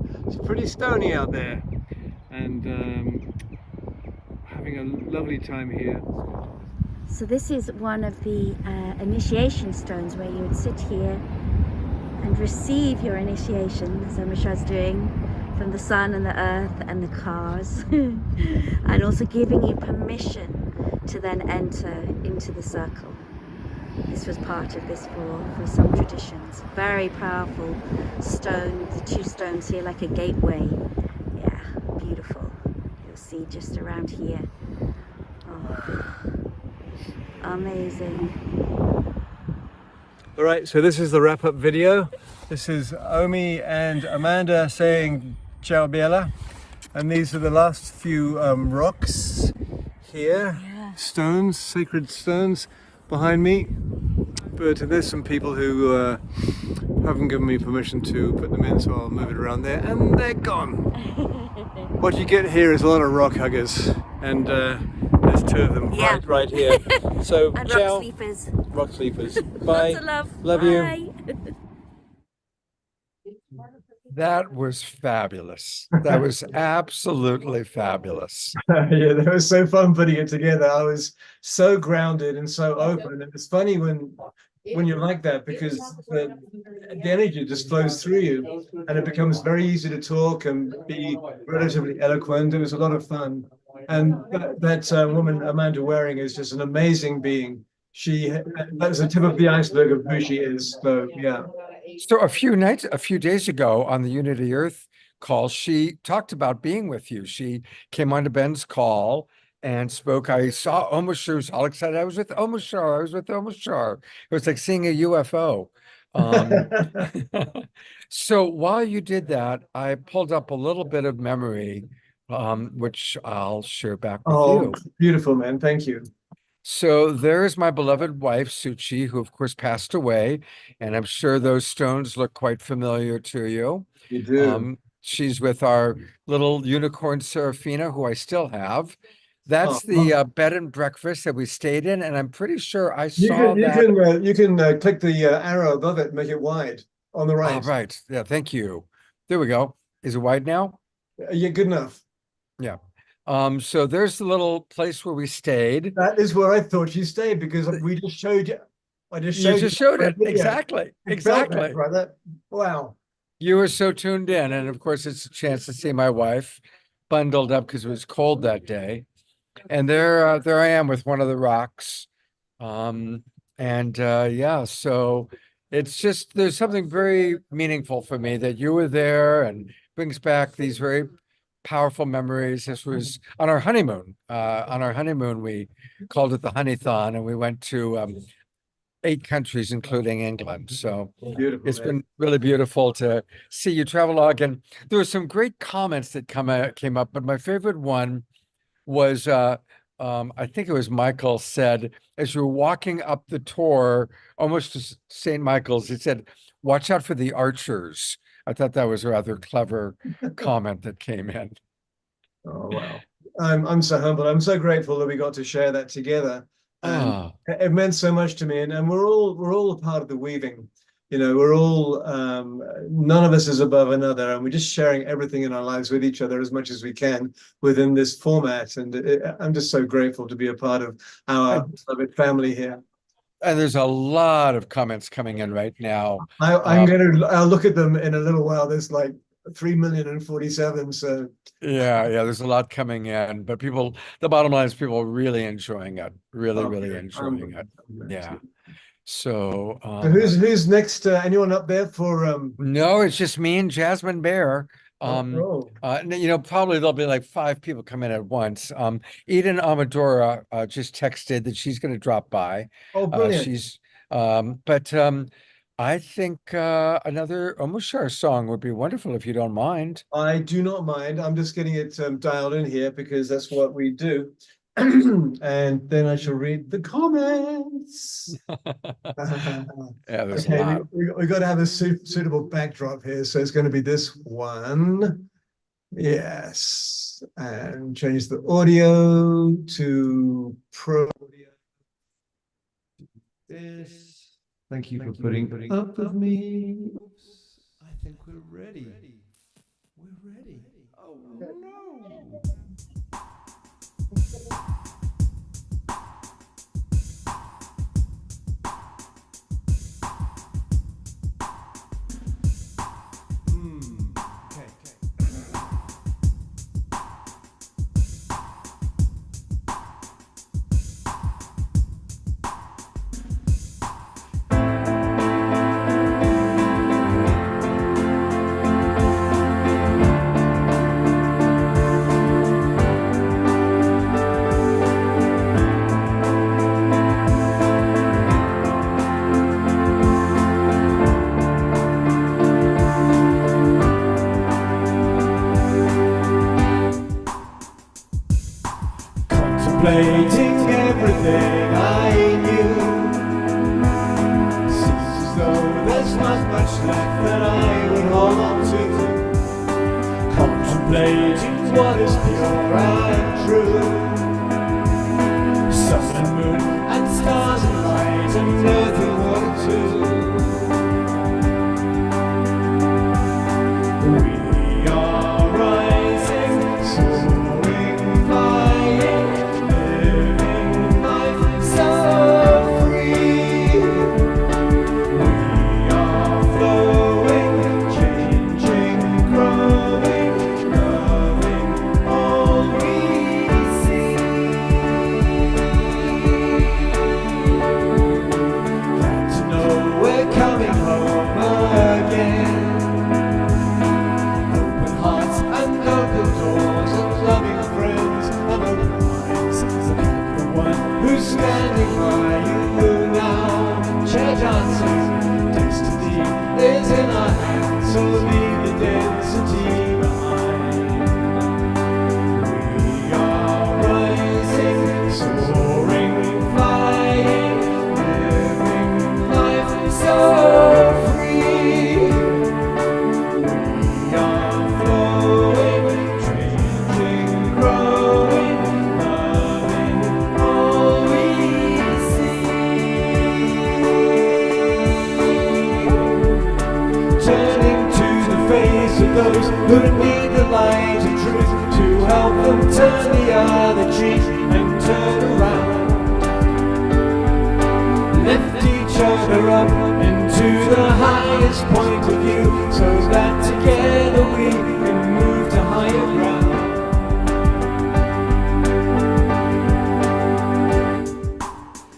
stony out there. And having a lovely time here. So this is one of the initiation stones where you would sit here and receive your initiation, as Omisha's doing, from the sun and the earth and the cars, and also giving you permission to then enter into the circle. This was part of this for some traditions. Very powerful stone, the two stones here like a gateway. Yeah, beautiful. You'll see just around here. Oh, amazing. All right, so this is the wrap-up video. This is Omi and Amanda saying ciao bella. And these are the last few rocks here. Yeah. Stones, sacred stones behind me. But there's some people who haven't given me permission to put them in, so I'll move it around there. And they're gone. What you get here is a lot of rock huggers. And there's two of them right here. So and ciao. rock sleepers. Rock sleepers. Bye. Lots of love. Love Bye. you. That was fabulous. That was absolutely fabulous. Yeah, that was so fun putting it together. I was so grounded and so open. And it's funny when you're like that, because the energy just flows through you and it becomes very easy to talk and be relatively eloquent. It was a lot of fun. And that woman, Amanda Waring, is just an amazing being. That's the tip of the iceberg of who she is. So, yeah. So a few days ago on the Unity Earth call, she talked about being with you. She came onto Ben's call and spoke. I saw Omashar, was all excited. I was with Omashar. It was like seeing a UFO. So while you did that, I pulled up a little bit of memory, which I'll share back with you. Beautiful, man. Thank you. So there's my beloved wife, Suchi, who of course passed away. And I'm sure those stones look quite familiar to you. You do. She's with our little unicorn Serafina, who I still have. That's the bed and breakfast that we stayed in. And I'm pretty sure I saw that. You can click the arrow above it and make it wide on the right. Right. Yeah, thank you. There we go. Is it wide now? Yeah, good enough. Yeah. So there's the little place where we stayed. That is where I thought you stayed, because we just showed you. You just showed it. Exactly. Exactly. Brother. Wow. You were so tuned in. And of course, it's a chance to see my wife bundled up because it was cold that day. And there I am with one of the rocks. Yeah, so it's just, there's something very meaningful for me that you were there, and brings back these very powerful memories. This was on our honeymoon. We called it the Honeython, and we went to 8 countries, including England. So beautiful, it's been really beautiful to see you travelogue. And there were some great comments that came up, but my favorite one was I think it was Michael said, as you're walking up the tour, almost to St. Michael's, he said, watch out for the archers. I thought that was a rather clever comment that came in. Oh, wow. I'm so humbled. I'm so grateful that we got to share that together. And Ah. it meant so much to me. And we're all a part of the weaving. You know, we're all, none of us is above another, and we're just sharing everything in our lives with each other as much as we can within this format. And I'm just so grateful to be a part of our beloved family here. And there's a lot of comments coming in right now. I'll look at them in a little while. There's like 3,047,000. So yeah, there's a lot coming in, but the bottom line is people are really enjoying it. Really enjoying it. Yeah. So who's next? Anyone up there for no, it's just me and Jasmine Bear. Oh. You know, probably there'll be like 5 people come in at once. Eden Amadora just texted that she's going to drop by. Oh, brilliant. I think another Omushar song would be wonderful if you don't mind. I do not mind. I'm just getting it dialed in here because that's what we do. And then I shall read the comments. Yeah, there's okay, a lot. we got to have a suitable backdrop here. So it's going to be this one. Yes. And change the audio to pro audio. This. Thank you for putting up with me. Oops, I think we're ready. We're ready. Oh no. Contemplating everything I knew. Seems as though there's not much left that I would hold on to. Contemplating what is pure and true. Sun and moon and stars and light and earth and water too. We are rising, soaring, flying. Standing by you now, chair dancing, destiny is in our hands, so leave the density behind. We are rising, soaring, flying, living life so free. We are flowing, changing, growing, loving all we turning to the face of those who need the light of truth to help them turn the other cheek and turn around. Lift each other up into the highest point of view so that together we can move to higher ground.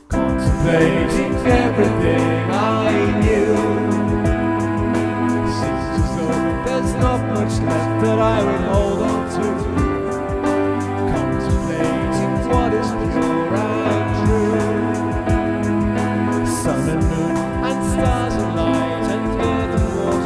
Contemplating everything I knew. There's not much left that I would hold on to. Contemplating what is pure and true. Sun and moon and stars and light and earth and water.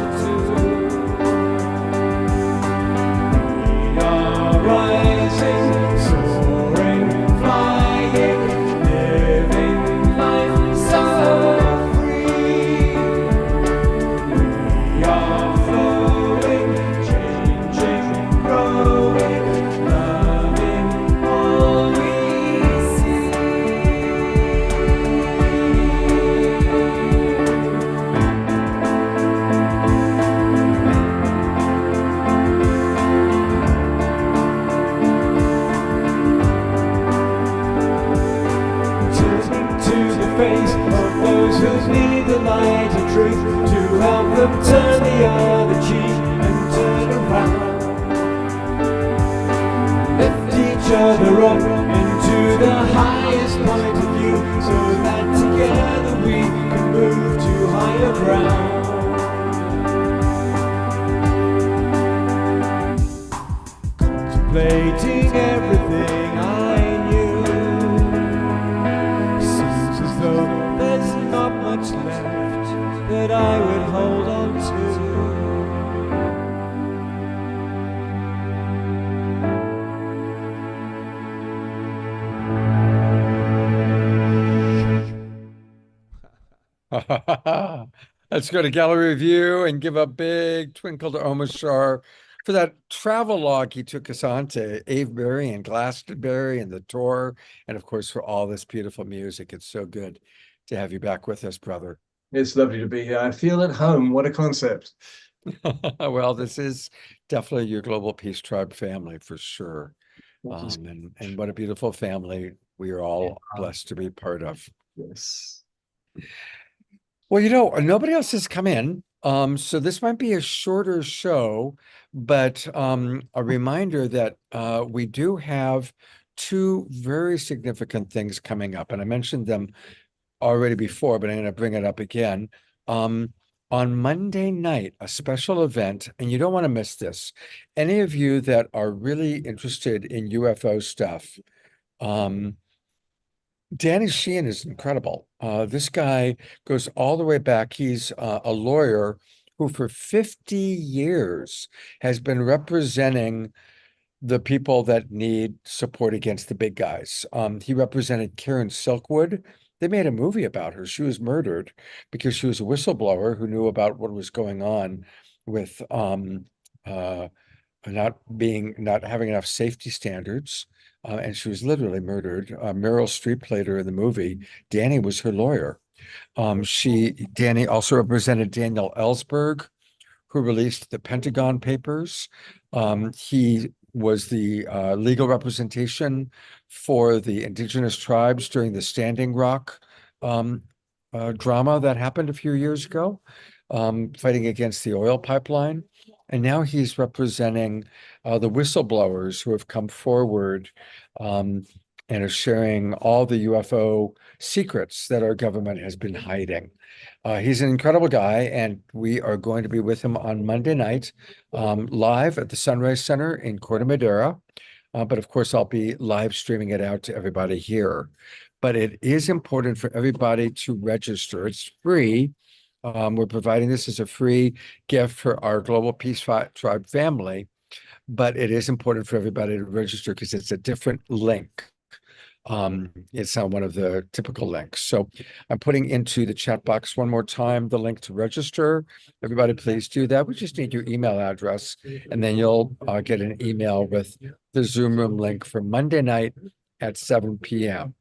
face of those who need the light of truth, to help them turn the other cheek and turn around. Lift each other up into the highest point of view, so that together we can move to higher ground. Contemplating everything I knew, seems as though there's not much left that I would hold on to. Let's go to gallery review and give a big twinkle to Omashar for that travel log he took us on to Avebury and Glastonbury and the tour, and of course for all this beautiful music. It's so good to have you back with us, brother. It's lovely to be here. I feel at home. What a concept. Well, this is definitely your Global Peace Tribe family for sure. And what a beautiful family we are all blessed to be part of. Yes. Well, you know, nobody else has come in. So this might be a shorter show, but a reminder that we do have two very significant things coming up. And I mentioned them already before, but I'm going to bring it up again. On Monday night, a special event, and you don't want to miss this. Any of you that are really interested in UFO stuff, Danny Sheehan is incredible. This guy goes all the way back. He's a lawyer who for 50 years has been representing the people that need support against the big guys. He represented Karen Silkwood. They made a movie about her. She was murdered because she was a whistleblower who knew about what was going on with not having enough safety standards. And she was literally murdered. Meryl Streep played her in the movie. Danny was her lawyer. Danny also represented Daniel Ellsberg, who released the Pentagon Papers. He was the legal representation for the indigenous tribes during the Standing Rock drama that happened a few years ago, fighting against the oil pipeline. And now he's representing the whistleblowers who have come forward and are sharing all the UFO secrets that our government has been hiding. He's an incredible guy, and we are going to be with him on Monday night, live at the Sunrise Center in Corte Madera. But of course, I'll be live streaming it out to everybody here. But it is important for everybody to register. It's free. We're providing this as a free gift for our Global Peace Tribe family, but it is important for everybody to register because it's a different link. It's not one of the typical links. So I'm putting into the chat box one more time the link to register. Everybody, please do that. We just need your email address, and then you'll get an email with the Zoom room link for Monday night at 7 p.m.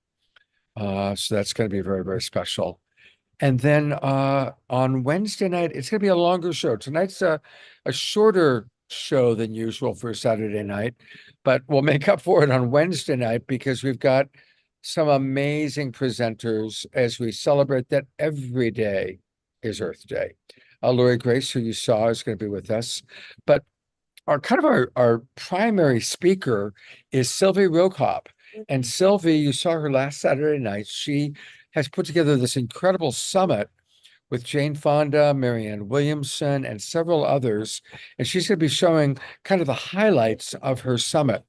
So that's going to be very, very special. And then on Wednesday night, it's going to be a longer show. Tonight's a shorter show than usual for Saturday night, but we'll make up for it on Wednesday night because we've got some amazing presenters as we celebrate that every day is Earth Day. Lori Grace, who you saw, is going to be with us. But our primary speaker is Sylvie Rokop. And Sylvie, you saw her last Saturday night. She has put together this incredible summit with Jane Fonda, Marianne Williamson, and several others. And she's going to be showing kind of the highlights of her summit.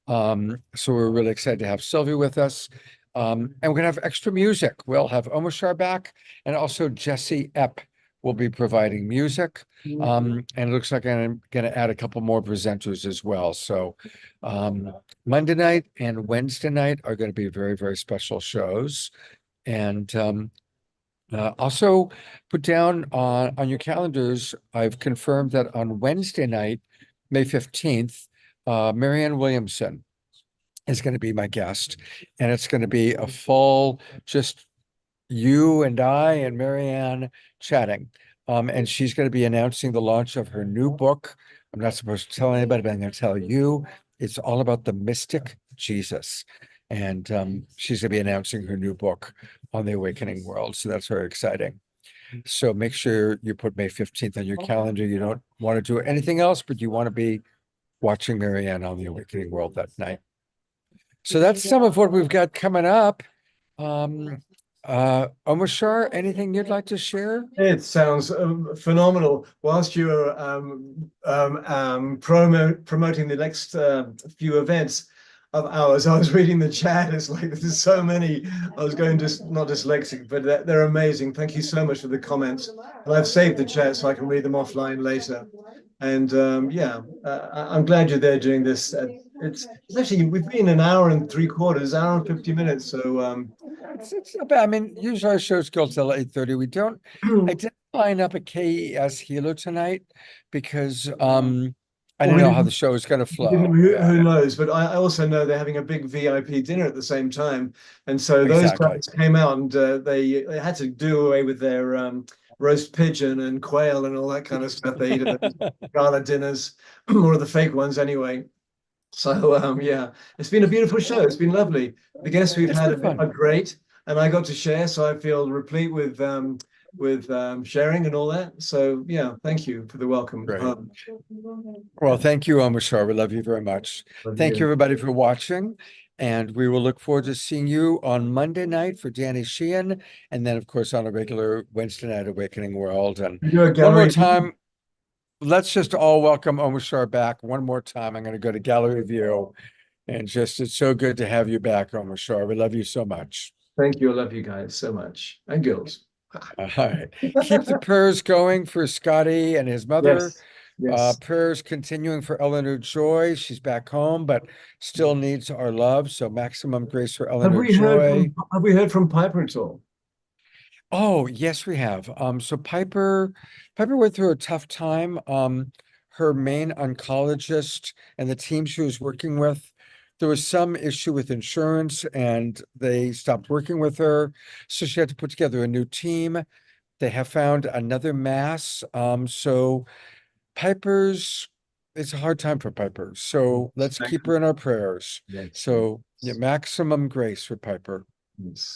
So we're really excited to have Sylvie with us. And we're going to have extra music. We'll have Omashar back, and also Jesse Epp will be providing music. And it looks like I'm going to add a couple more presenters as well. So Monday night and Wednesday night are going to be very, very special shows. And also put down on your calendars, I've confirmed that on Wednesday night, May 15th, Marianne Williamson is going to be my guest. And it's going to be a full, just you and I and Marianne chatting. And she's going to be announcing the launch of her new book. I'm not supposed to tell anybody, but I'm going to tell you. It's all about the mystic Jesus. And she's going to be announcing her new book on the awakening world. So that's very exciting. So make sure you put May 15th on your calendar. You don't want to do anything else, but you want to be watching Marianne on the awakening world that night. So that's some of what we've got coming up. Omashar, anything you'd like to share? It sounds phenomenal. Whilst you're promoting the next few events of ours, I was reading the chat. It's like there's so many. I was going not dyslexic, but they're amazing. Thank you so much for the comments. And I've saved the chat so I can read them offline later. And I'm glad you're there doing this. It's actually, we've been an hour and 3/4, hour and 50 minutes. So it's not bad. I mean, usually our shows go till 8:30. We don't, I didn't line up a KES Hilo tonight because I don't know how the show is going to flow. Who knows? But I also know they're having a big VIP dinner at the same time. And so those guys came out and they had to do away with their roast pigeon and quail and all that kind of stuff they eat at the gala dinners, or the fake ones anyway. So yeah, it's been a beautiful show. It's been lovely. The guests we've had are great, and I got to share, so I feel replete with sharing and all that. So yeah, thank you for the welcome. Well, thank you, Omashar. We love you very much. Thank you, everybody, for watching. And we will look forward to seeing you on Monday night for Danny Sheehan. And then, of course, on a regular Wednesday night Awakening World. And one more time, let's just all welcome Omashar back one more time. I'm going to go to gallery view. And just, it's so good to have you back, Omashar. We love you so much. Thank you. I love you guys so much. And girls. All right. Keep the prayers going for Scotty and his mother. Yes. Prayers continuing for Eleanor Joy. She's back home, but still needs our love. So maximum grace for Eleanor Joy. Have we heard from Piper at all? Oh, yes, we have. So Piper went through a tough time. Her main oncologist and the team she was working with, there was some issue with insurance and they stopped working with her. So she had to put together a new team. They have found another mass. So Piper's, it's a hard time for Piper. So let's keep her in our prayers. So yeah, maximum grace for Piper.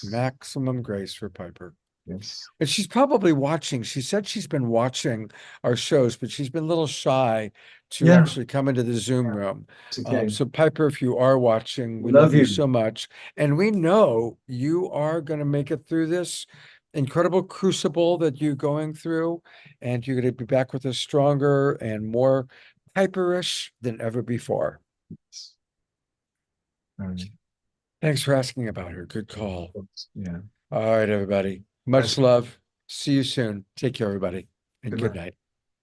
Maximum grace for Piper. Yes. And she's probably watching. She said she's been watching our shows, but she's been a little shy to actually come into the Zoom room. So Piper, if you are watching, we love you so much. And we know you are going to make it through this incredible crucible that you're going through. And you're going to be back with us stronger and more Piperish than ever before. Thanks for asking about her. Good call. Yeah. All right, everybody. Much love. See you soon. Take care, everybody. And good night.